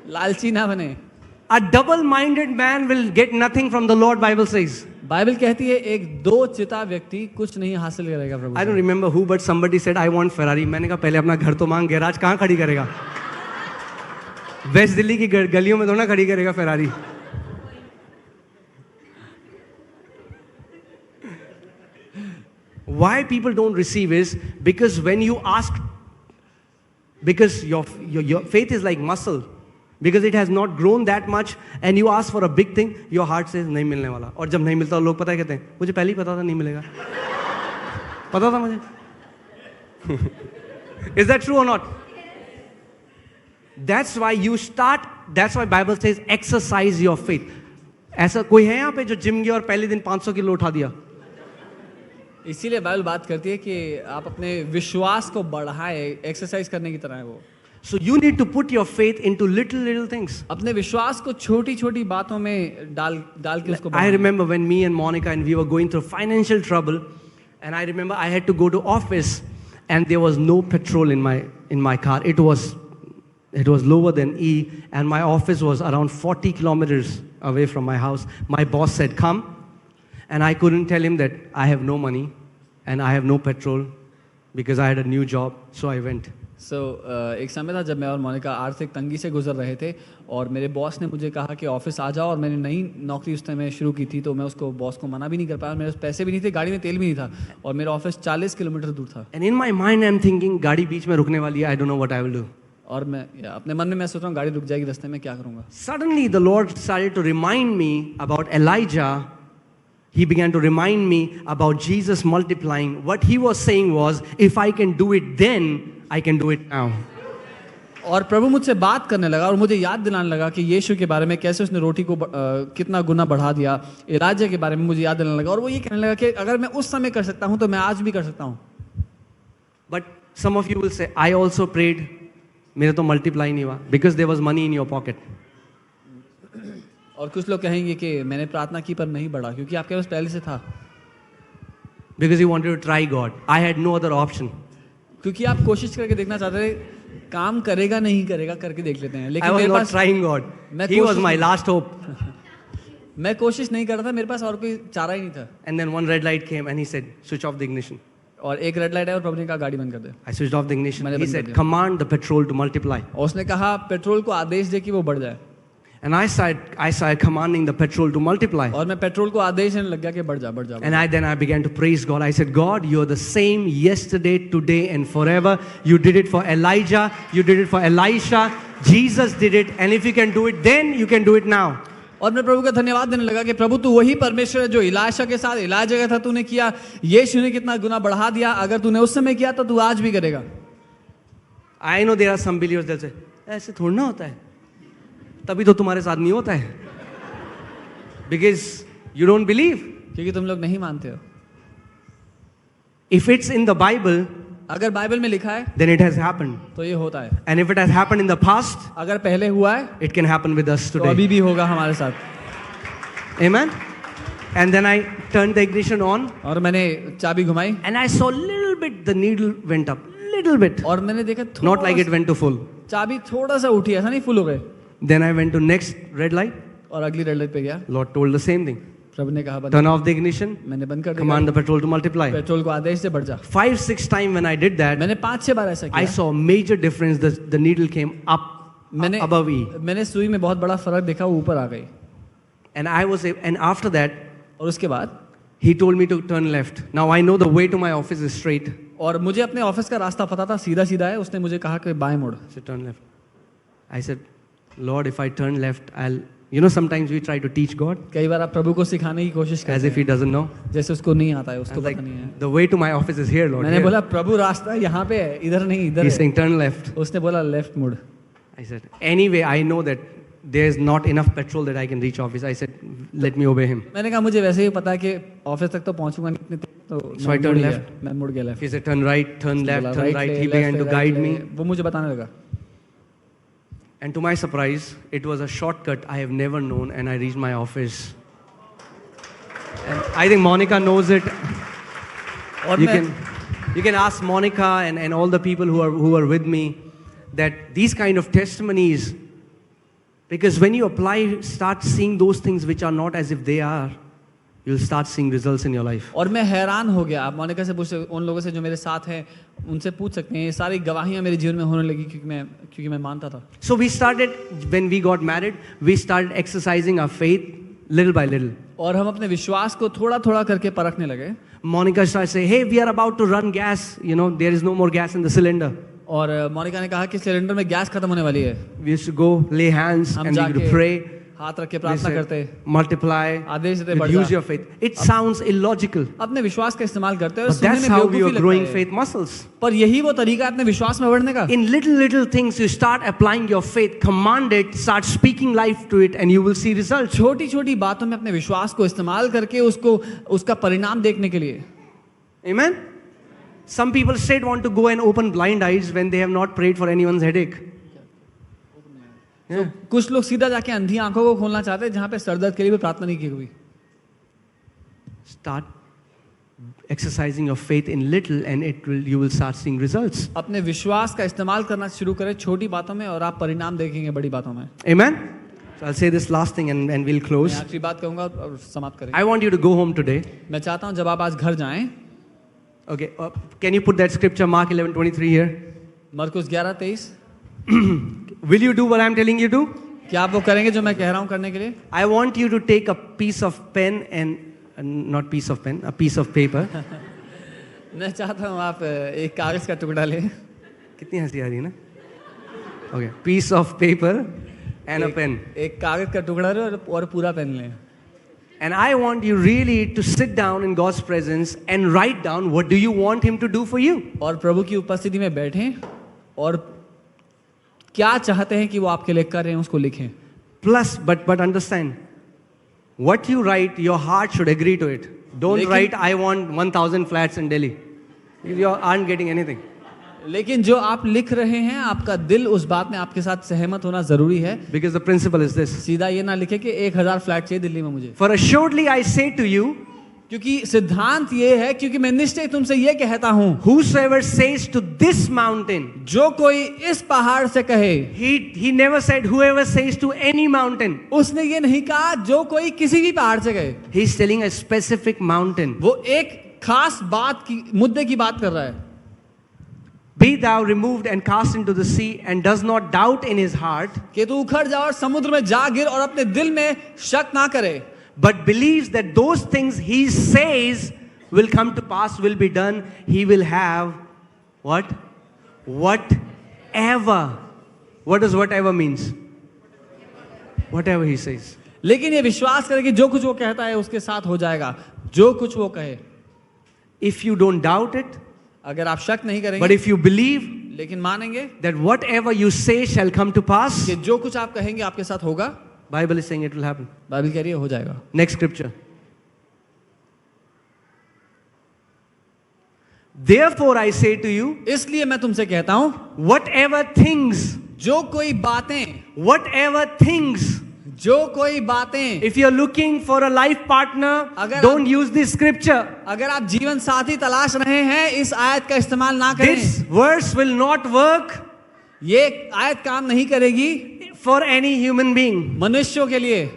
लालची ना बने. A double-minded man will get nothing from the Lord, Bible says. Bible कहती है एक दो चिता व्यक्ति कुछ नहीं हासिल करेगा प्रभु. I don't remember who, but somebody said, I want Ferrari. मैंने कहा पहले अपना घर तो मांग, गैराज कहाँ खड़ी करेगा? वेस्ट दिल्ली की गलियों में थोड़ा खड़ी करेगा Ferrari. Why people don't receive is because when you ask, because your faith is like muscle. Because it has not grown that much and you ask for a big thing, your heart says नहीं मिलने वाला. और जब नहीं मिलता लोग पता है कहते हैं मुझे पहले ही पता था नहीं मिलेगा. पता था मुझे. Is that true or not? That's why Bible says exercise your faith. ऐसा कोई है यहाँ पे जो जिम गया और पहले दिन 500 किलो उठा दिया? इसीलिए बाइबल बात करती है कि आप अपने विश्वास को बढ़ाए, एक्सरसाइज करने की तरह है वो. So you need to put your faith into little things. अपने विश्वास को छोटी छोटी बातों में डाल के उसको I बढ़ाएं. remember when me and Monica and we were going through financial trouble, and I remember I had to go to office, and there was no petrol in my car. It was lower than E, and my office was around 40 kilometers away from my house. My boss said, "Come," and I couldn't tell him that I have no money and I have no petrol because I had a new job. So I went. एक समय था जब मैं और मोनिका आर्थिक तंगी से गुजर रहे थे और मेरे बॉस ने मुझे कहा कि ऑफिस आ जाओ, और मैंने नई नौकरी उस टाइम शुरू की थी, तो मैं उसको बॉस को मना भी नहीं कर पाया. मेरे पास पैसे भी नहीं थे, गाड़ी में तेल भी नहीं था, और मेरा ऑफिस 40 किलोमीटर दूर था. And in my mind I'm thinking, गाड़ी बीच में रुकने वाली है, I don't know what I will do. और मैं अपने मन में मैं सोच रहा हूँ गाड़ी रुक जाएगी रास्ते में, क्या करूँगा. Suddenly the Lord started to remind me about Elijah. He began to remind me about Jesus multiplying. What he was saying was, if I can do it then, I can do it now. और प्रभु मुझसे बात करने लगा और मुझे याद दिलाने लगा कि यीशु के बारे में, कैसे उसने रोटी को कितना गुना बढ़ा दिया. एलिजा के बारे में मुझे याद दिलाने लगा, और वो ये कहने लगा कि अगर मैं उस समय कर सकता हूँ तो मैं आज भी कर सकता हूँ. But some of you will say, I also prayed. मेरे तो multiply नहीं हुआ because there was money in your pocket. और कुछ लोग कहेंगे कि मैंने प्रार्थना की पर नहीं बढ़ा क्योंकि आपके पास पहले से था. Because you wanted to try God. I had no other option. क्योंकि आप कोशिश करके देखना चाहते थे, काम करेगा नहीं करेगा करके देख लेते हैं. I लेकिन was मेरे not pass trying God. He was my last hope. मैं कोशिश नहीं कर रहा था, मेरे पास और कोई चारा ही नहीं था. And then one red light came and he said, switch off the ignition. और एक रेड लाइट है और प्रभु ने कहा गाड़ी बंद कर दे. I switched off the ignition. मैंने He बंद कर said, दिया. command the petrol to multiply. और उसने कहा पेट्रोल को आदेश दे कि वो बढ़ जाए. And I started commanding the petrol to multiply. और मैं पेट्रोल को आदेश देने लग गया कि बढ़ जा बढ़ जा. And then I began to praise God. I said, God, you're the same yesterday, today, and forever. You did it for Elijah. You did it for Elisha. Jesus did it. And if you can do it then, you can do it now. और मैं प्रभु का धन्यवाद देने लगा कि प्रभु तू वही परमेश्वर है जो इलाशा के साथ इलाज का था, तूने किया. यीशु ने कितना गुना बढ़ा दिया, अगर तूने उस समय किया तो तू आज भी करेगा. I know there are some believers that say, ऐसे थोड़ा ना होता है, तभी तो तुम्हारे साथ नहीं होता है. Because you don't believe. क्योंकि तुम लोग नहीं मानते हो. If it's in the Bible, अगर बाइबल में लिखा है then it has happened. तो ये होता है. And if it has happened in the past, अगर पहले हुआ है it can happen with us तो अभी today. भी होगा हमारे साथ. Amen. And then I turned the ignition on और मैंने चाबी घुमाई and I saw little bit the needle went up, little bit. और मैंने देखा Not like it went to full. चाबी थोड़ा सा उठी, ऐसा नहीं फुल हो गए. Then I went to next red light. और अगली रेड लाइट पे गया. Lord told the same thing. प्रभु ने कहा बंद. Turn off the ignition. मैंने बंद कर दिया. Command the petrol to multiply. Petrol को आदेश से बढ़ जा. 5-6 times when I did that, मैंने 5-6 बार ऐसा I किया. saw a major difference. The needle came up मैंने above E. मैंने सुई में बहुत बड़ा फर्क देखा, वो ऊपर आ गई. And after that, और उसके बाद he told me to turn left. Now I know the way to my office is straight. और मुझे अपने ऑफिस का रास्ता पता था, सीधा सीधा है. उसने मुझे कहा कि बाएं मुड़. So turn left. I said, Lord, if I turn left, sometimes we try to teach God कई बार आप प्रभु को सिखाने की कोशिश as करते if He हैं doesn't know. जैसे उसको नहीं आता है, I उसको was like, पता नहीं है. the way to my office is here, Lord. मैंने Here. बोला प्रभु रास्ता यहाँ पे है, इधर नहीं, इधर He's है. saying turn left. उसने बोला लेफ्ट मुड़. I said, anyway, I know that there's not enough petrol that I can reach office. I said, let me obey Him. मैंने कहा मुझे वैसे ही पता है कि ऑफिस तक तो पहुंचूंगा नहीं, तो So I मैं turned मुड़ गया. left. मैं मुड़ गया left. He said, turn right, turn left, turn right. He ले, began left to ले, guide right me. ले. वो मुझे बताने लगा. And to my surprise, it was a shortcut I have never known, and I reached my office. And I think Monica knows it. और You can ask Monica and all the people who are with me that these kind of testimonies, because when you start seeing those things which are not as if they are, you'll start seeing results in your life. और मैं हैरान हो गया. आप मोनिका से पूछ, उन लोगों से जो मेरे साथ हैं उनसे पूछ सकते हैं. ये सारी गवाहियां मेरे जीवन में होने लगी क्योंकि मैं मानता था. So we started, when we got married, we started exercising our faith little by little. और हम अपने विश्वास को थोड़ा थोड़ा करके परखने लगे. Monica started saying, hey, we are about to run gas. There is no more gas in the cylinder. और मोनिका ने कहा कि सिलेंडर में गैस खत्म होने वाली है, we used to go lay hands हम and we used to जाके pray. हाथ रख के We प्रार्थना said, करते, multiply, आदेश देते, बढ़ use जा। your faith. It sounds illogical, अपने विश्वास का इस्तेमाल करते हैं और but सुनने that's में how we बेवकूफी are growing लगता है, faith muscles. पर यही वो तरीका है अपने विश्वास में बढ़ने का। In little things, you start applying your faith, command it, start speaking life to it, and you will see results. छोटी छोटी बातों में अपने विश्वास को इस्तेमाल करके उसका परिणाम देखने के लिए। Amen? Some people straight want to go and open blind eyes when they have not prayed for anyone's headache. तो कुछ लोग सीधा जाके अंधी आंखों को खोलना चाहते हैं जहां पे सरदर्द के लिए भी प्रार्थना नहीं की हुई। Start exercising your faith in little, and you will start seeing results. अपने विश्वास का इस्तेमाल करना शुरू करें छोटी बातों में और आप परिणाम देखेंगे बड़ी बातों में। Amen? So I'll say this last thing and we'll मैं close. आखिरी बात कहूंगा और समाप्त करेंगे। I want you to go home today. मैं चाहता हूं जब आप आज घर जाएं, Okay, can you put that scripture, Mark 11:23 here? मरकुस 11:23, Will you do what I'm telling you to? क्या आप वो करेंगे जो मैं कह रहा हूं करने के लिए? I want you to take a piece of pen and not piece of pen, a piece of paper. मैं चाहता हूं आप एक कागज का टुकड़ा लें, कितनी हंसी आ रही है ना? Okay, piece of paper and a pen. एक कागज का टुकड़ा लें और पूरा पेन लें। And I want you really to sit down in God's presence and write down what do you want Him to do for you. और प्रभु की उपस्थिति में बैठें और क्या चाहते हैं कि वो आपके लिए करें उसको लिखें। Plus, but understand, what you write, your heart should agree to it. Don't write, I want 1,000 flats in Delhi. You aren't getting anything. लेकिन जो आप लिख रहे हैं आपका दिल उस बात में आपके साथ सहमत होना जरूरी है। Because the principle is this. सीधा ये ना लिखे कि 1,000 फ्लैट चाहिए दिल्ली में मुझे, For assuredly I say to you, क्योंकि सिद्धांत ये है, क्योंकि मैं निश्चय तुमसे ये कहता हूं, whosoever says to this mountain, जो कोई इस पहाड़ से कहे, he never said whoever says to any mountain. उसने ये नहीं कहा जो कोई किसी भी पहाड़ से कहे, He's telling a specific mountain. वो एक खास बात की मुद्दे की बात कर रहा है। Be thou removed and cast into the sea, and does not doubt in his heart, कि तू उखड़ जा और समुद्र में जा गिर और अपने दिल में शक ना करे, but believes that those things he says will come to pass, will be done. He will have what? Whatever. What does whatever means? Whatever he says. लेकिन ये विश्वास करे कि जो कुछ वो कहता है उसके साथ हो जाएगा, जो कुछ वो कहे। If you don't doubt it, अगर आप शक नहीं करेंगे, but if you believe लेकिन मानेंगे that whatever you say shall come to pass, कि जो कुछ आप कहेंगे आपके साथ होगा, Bible is saying it will happen. Bible कह रही है हो जाएगा। Next scripture. Therefore I say to you, इसलिए मैं तुमसे कहता हूं, whatever things, जो कोई बातें, whatever things, जो कोई बातें, if you're looking for a life partner, अगर don't use this scripture. अगर आप जीवन साथी तलाश रहे हैं, इस आयत का इस्तेमाल ना करें। This verse will not work ये आयत काम नहीं करेगी for any human being. मनुष्यों के लिए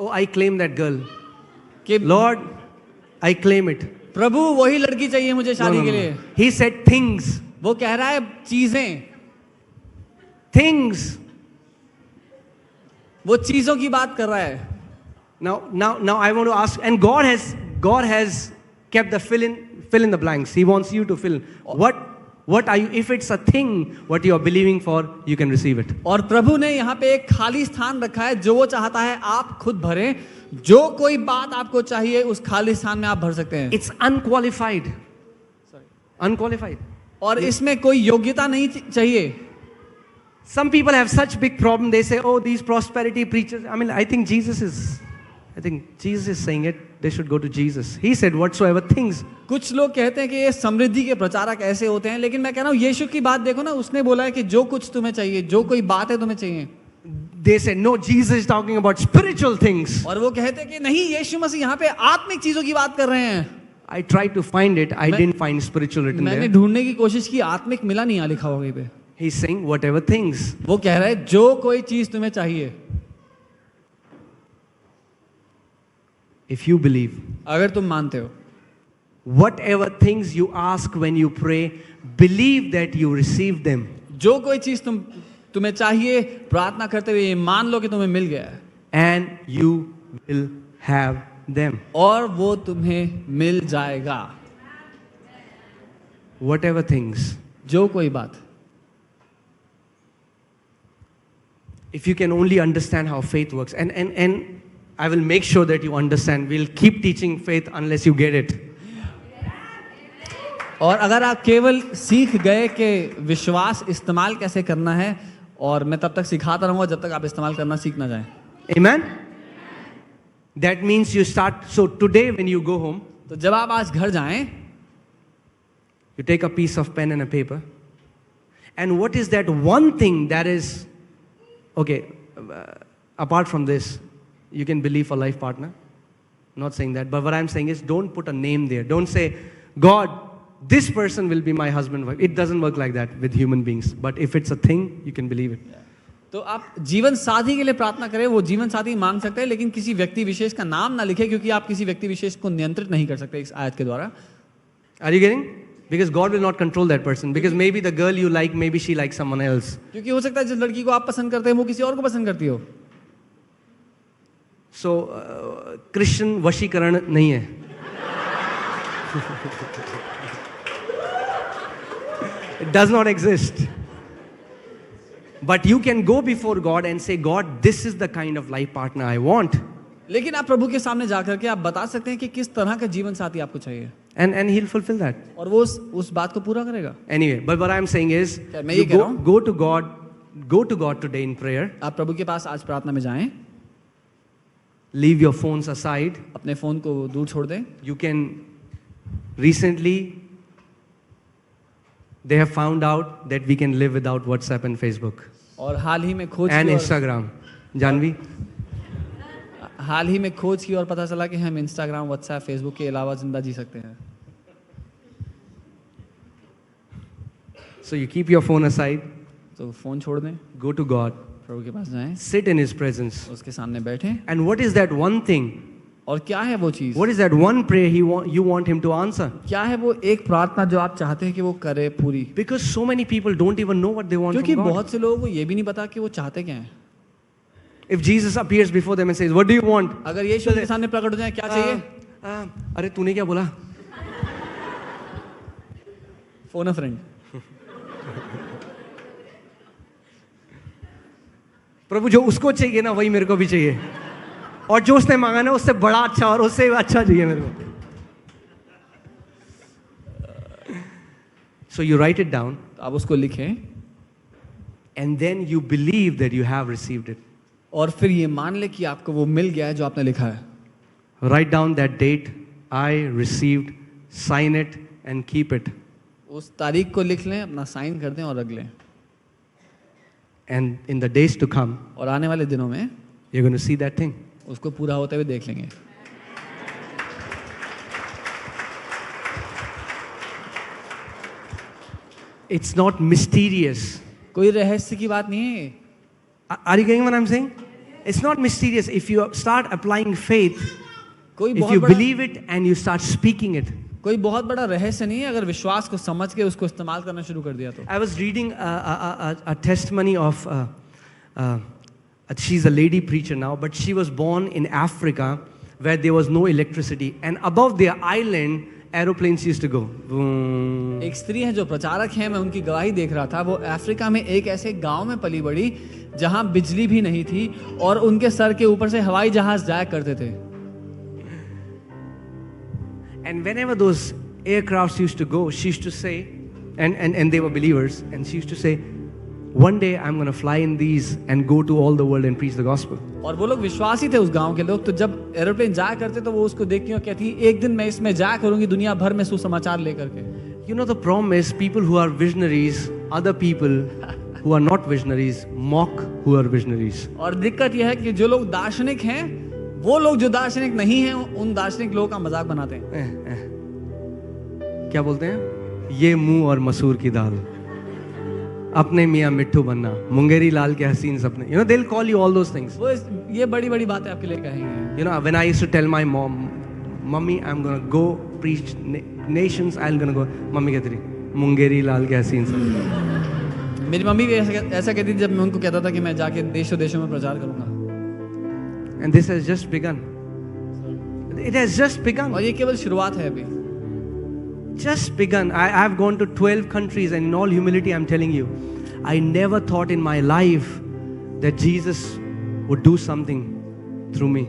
Oh, I claim that girl. कि Lord, I claim it. प्रभु वही लड़की चाहिए मुझे No, शादी no, के no. लिए। He said things. वो कह रहा है चीजें, Things. वो चीजों की बात कर रहा है। Now I want to ask, and God has kept the fill in the blanks. He wants you to fill. What are you? If it's a thing, what you are believing for, you can receive it. और प्रभु ने यहाँ पे एक खाली स्थान रखा है, जो वो चाहता है आप खुद भरें। जो कोई बात आपको चाहिए उस खाली स्थान में आप भर सकते हैं। It's unqualified. Unqualified. और इसमें कोई योग्यता नहीं चाहिए। Some people have such big problem. They say, "Oh, these prosperity preachers." I mean, I think Jesus is saying it. They should go to Jesus. He said, "Whatsoever things." कुछ लोग कहते हैं कि ये समृद्धि के प्रचारक ऐसे होते हैं, लेकिन मैं कह रहा हूँ यीशु की बात देखो ना, उसने बोला है कि जो कुछ तुम्हें चाहिए, जो कोई बात है तुम्हें चाहिए। They said, "No, Jesus is talking about spiritual things." और वो कहते हैं कि नहीं, यीशु मसीह यहाँ पे आत्मिक चीजों की बात कर रहे हैं। I tried to find it. I didn't find spiritual written मैंने there. ढूंढने की कोशिश की, आत्मिक मिला नहीं यहाँ लिखा हुआ कहीं पे। He's saying, "Whatever things." वो कह रहा है जो कोई चीज तुम्हें चाहिए, If you believe, अगर तुम मानते हो, whatever things you ask when you pray, believe that you receive them. जो कोई चीज तुम्हें चाहिए प्रार्थना करते हुए ये मान लो कि तुम्हें मिल गया है, And you will have them. और वो तुम्हें मिल जाएगा। Whatever things. जो कोई बात, if you can only understand how faith works, and I will make sure that you understand. We'll keep teaching faith unless you get it. और अगर आप केवल सीख गए कि विश्वास इस्तेमाल कैसे करना है, और मैं तब तक सिखाता रहूंगा जब तक आप इस्तेमाल करना सीख ना जाएं. Amen? That means you start, so today when you go home, तो जब आप आज घर जाएं, you take a piece of pen and a paper, and what is that one thing that is, okay, apart from this, you can believe for life partner. Not saying that, but what I'm saying is don't put a name there. Don't say, God, this person will be my husband, wife. It doesn't work like that with human beings. But if it's a thing, you can believe it. तो आप जीवन साथी के लिए प्रार्थना करें, वो जीवन साथी मांग सकते हैं, लेकिन किसी व्यक्ति विशेष का नाम ना लिखे, क्योंकि आप किसी व्यक्ति विशेष को नियंत्रित नहीं कर सकते इस आयत के द्वारा. Are you getting? Because God will not control that person. Because maybe the girl you like, maybe she likes someone else. क्योंकि हो सकता है जिस लड़की को आप पसंद करते हैं वो किसी और को पसंद करती हो. So, Christian वशीकरण नहीं है. It does not exist. But you can go before God and say, God, this is the kind of life partner I want. लेकिन आप प्रभु के सामने जाकर के आप बता सकते हैं कि किस तरह का जीवन साथी आपको चाहिए. And He'll fulfill that. और वो उस बात को पूरा करेगा. Anyway, but what I'm saying is, मैं you ये कह रहा हूँ, go to God today in prayer. आप प्रभु के पास आज प्रार्थना में जाएं. Leave your phones aside. अपने फोन को दूर छोड़ दें. You can, recently, they have found out that we can live without WhatsApp and Facebook. और हाल ही में खोज And की Instagram. जानवी? हाल ही में खोज की और पता चला कि हम इंस्टाग्राम, व्हाट्सएप, फेसबुक के अलावा जिंदा जी सकते हैं. So you keep your phone aside. तो फोन छोड़ दें. Go to God. प्रभु के पास जाएं. Sit in His presence. उसके सामने बैठें. And what is that one thing? और क्या है वो चीज? What is that one prayer you want Him to answer? क्या है वो एक प्रार्थना जो आप चाहते हैं कि वो करे पूरी? Because so many people don't even know what they want क्योंकि from God. बहुत से लोगों को ये भी नहीं पता कि वो चाहते क्या हैं. If Jesus appears before them and says, "What do you want?" अगर यीशु के सामने प्रकट हो जाए, क्या चाहिए? अरे तूने क्या बोला? फोन अ फ्रेंड. प्रभु जो उसको चाहिए ना वही मेरे को भी चाहिए, और जो उसने मांगा ना उससे बड़ा अच्छा और उससे अच्छा चाहिए मेरे को. So you write it down. आप उसको लिखें. And then you believe that you have received it. और फिर ये मान ले कि आपको वो मिल गया है जो आपने लिखा है. Write down that date I received, sign it and keep it. उस तारीख को लिख लें, अपना साइन कर दें और रख लें. And in the days to come, और आने वाले दिनों में you're going to see that thing. उसको पूरा होते हुए देख लेंगे. It's not mysterious. कोई रहस्य की बात नहीं है. Are you getting what I'm saying? It's not mysterious. If you start applying faith, कोई if बहुत you बड़ा believe it and you start speaking it. कोई बहुत बड़ा रहस्य नहीं है अगर विश्वास को समझ के उसको इस्तेमाल करना शुरू कर दिया तो. I was reading a testimony of, she's a lady preacher now, but she was born in Africa where there was no electricity. And above their island, aeroplanes used to go. Boom. एक स्त्री है जो प्रचारक है, मैं उनकी गवाही देख रहा था. वो अफ्रीका में एक ऐसे गांव में पली बड़ी जहां बिजली भी नहीं थी और उनके सर के ऊपर से हवाई जहाज जाया करते थे. And whenever those aircrafts used to go, she used to say, and they were believers, and she used to say, one day I'm going to fly in these and go to all the world and preach the gospel. और वो लोग विश्वासी थे उस गांव के लोग. तो जब एरोप्लेन जाया करते तो वो उसको देखती और कहती, एक दिन मैं इसमें जाया करूंगी दुनिया भर में सुसमाचार लेकर के. You know, the problem is people who are visionaries, other people who are not visionaries mock who are visionaries. और दिक्कत यह है कि जो लोग दार्शनिक हैं, वो लोग जो दार्शनिक नहीं हैं, उन दार्शनिक लोगों का मजाक बनाते हैं. क्या बोलते हैं? ये मुंह और मसूर की दाल, अपने मियाँ मिट्ठू बनना, मुंगेरी लाल के हसीन सपने. You know, they'll call you all those things. वो ये बड़ी बड़ी बातें आपके लिए कहेंगे. You know, when I used to tell my mom, Mummy, I'm gonna go preach nations, I'm gonna go. Mummy कहती रही, मुंगेरी लाल के हसीन सपने. मेरी मम्मी भी ऐसा कहती थी जब मैं उनको कहता था कि मैं जाके देशों देशों में प्रचार करूंगा. And this has just begun. It has just begun. और ये केवल शुरुआत है अभी. Just begun. I've gone to 12 countries, and in all humility I'm telling you, I never thought in my life that Jesus would do something through me.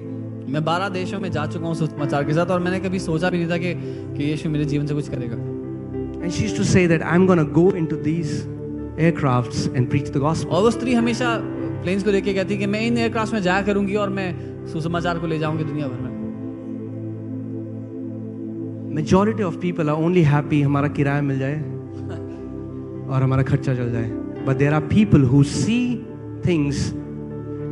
मैं 12 देशों में जा चुका हूँ सुसमाचार के साथ, और मैंने कभी सोचा भी नहीं था कि यीशु मेरे जीवन से कुछ करेगा। And she used to say that I'm going to go into these aircrafts and preach the gospel. और वो स्त्री हमेशा प्लेन्स को लेके कहती कि मैं इन एयरक्राफ्ट में जाया करूंगी और मैं सुसमाचार को ले जाऊंगी दुनिया भर में। Majority of people are only happy हमारा किराया मिल जाए और हमारा खर्चा चल जाए. But there are people who see things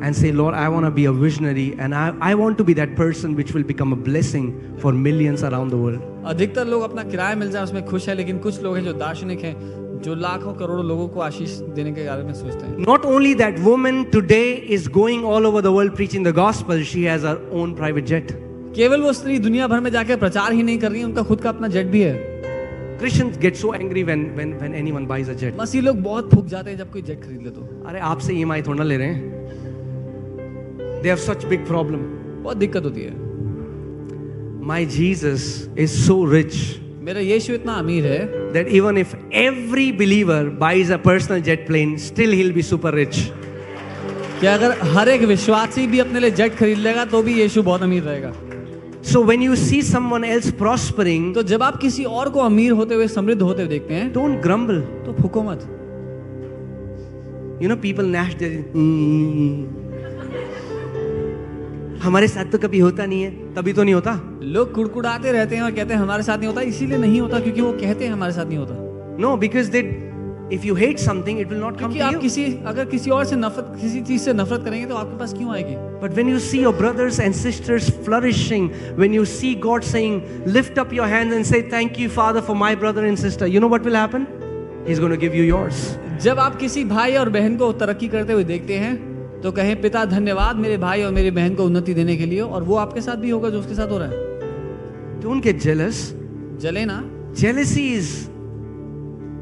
and say, Lord, I want to be a visionary and I want to be that person which will become a blessing for millions around the world. अधिकतर लोग अपना किराया मिल जाए उसमें खुश है, लेकिन कुछ लोग हैं जो दार्शनिक हैं, जो लाखों करोड़ों लोगों को आशीष देने के बारे में सोचते हैं। Not only that woman today is going all over the world preaching the gospel, she has her own private jet. केवल वो स्त्री दुनिया भर में जाकर प्रचार ही नहीं कर रही है, उनका खुद का अपना जेट भी है। Christians get so angry when anyone buys a jet. मसीह लोग बहुत फूक जाते हैं जब कोई जेट खरीद ले तो। अरे आपसे EMI थोड़ा ना ले रहे हैं. They have such big problem. बहुत दिक्कत होती है। My Jesus is so rich मेरा यीशु इतना अमीर है that even if every believer buys a personal jet plane, still he'll be super rich. कि अगर हर एक विश्वासी भी अपने लिए जेट खरीद लेगा तो भी यीशु बहुत अमीर रहेगा। So when you see someone else prospering, तो जब आप किसी और को अमीर होते हुए, समृद्ध होते हुए देखते हैं, don't grumble. तो फूको मत। You know, people gnash their हमारे साथ तो कभी होता नहीं है, तभी तो नहीं होता. लोग कुड़कुड़ाते रहते हैं और कहते हैं हमारे साथ नहीं होता, इसीलिए नहीं होता क्योंकि वो कहते हैं हमारे साथ नहीं होता। No, because if you hate something, it will not come क्योंकि to आप you. अगर किसी और से नफरत, किसी चीज से नफरत करेंगे तो आपके पास क्यों आएगी? But when you see your brothers and sisters flourishing, when you see God saying, lift up your hands and say, thank you, Father, for my brother and sister, you know what will happen? He's going to give you yours. जब आप किसी भाई और बहन को तरक्की करते हुए देखते हैं तो कहें, पिता धन्यवाद मेरे भाई और मेरी बहन को उन्नति देने के लिए, और वो आपके साथ भी होगा जो उसके साथ हो रहा है। Don't get jealous. जले ना। Jealousy is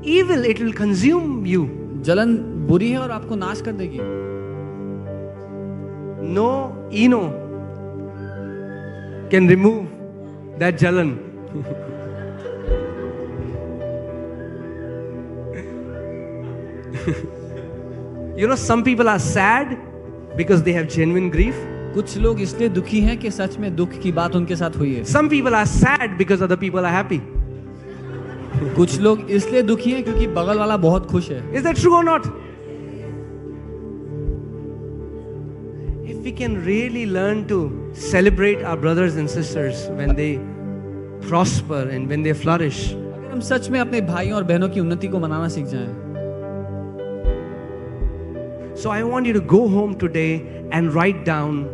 evil. It will consume you. जलन बुरी है और आपको नाश कर देगी। No Eno can remove that jalan. You know, some people are sad because they have genuine grief. कुछ लोग इसलिए दुखी हैं कि सच में दुख की बात उनके साथ हुई है। Some people are sad because other people are happy. कुछ लोग इसलिए दुखी हैं क्योंकि बगल वाला बहुत खुश है। Is that true or not? If we can really learn to celebrate our brothers and sisters when they prosper and when they flourish, अगर हम सच में अपने भाइयों और बहनों की उन्नति को मनाना सीख जाएं, so I want you to go home today and write down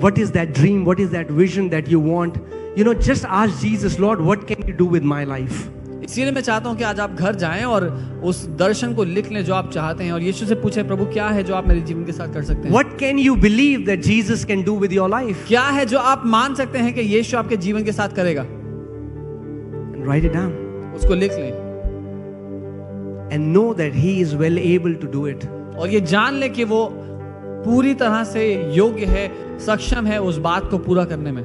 what is that dream, what is that vision that you want. You know, just ask Jesus, Lord, what can you do with my life? इसीलिए मैं चाहता हूं कि आज आप घर जाएं और उस दर्शन को लिख लें जो आप चाहते हैं, और यीशु से पूछें, प्रभु क्या है जो आप मेरे जीवन के साथ कर सकते हैं? What can you believe that Jesus can do with your life? क्या है जो आप मान सकते हैं कि यीशु आपके जीवन के साथ करेगा? And write it down. उसको लिख लें And know that He is well able to do it. और ये जान लें कि वो पूरी तरह से योग्य है, सक्षम है उस बात को पूरा करने में।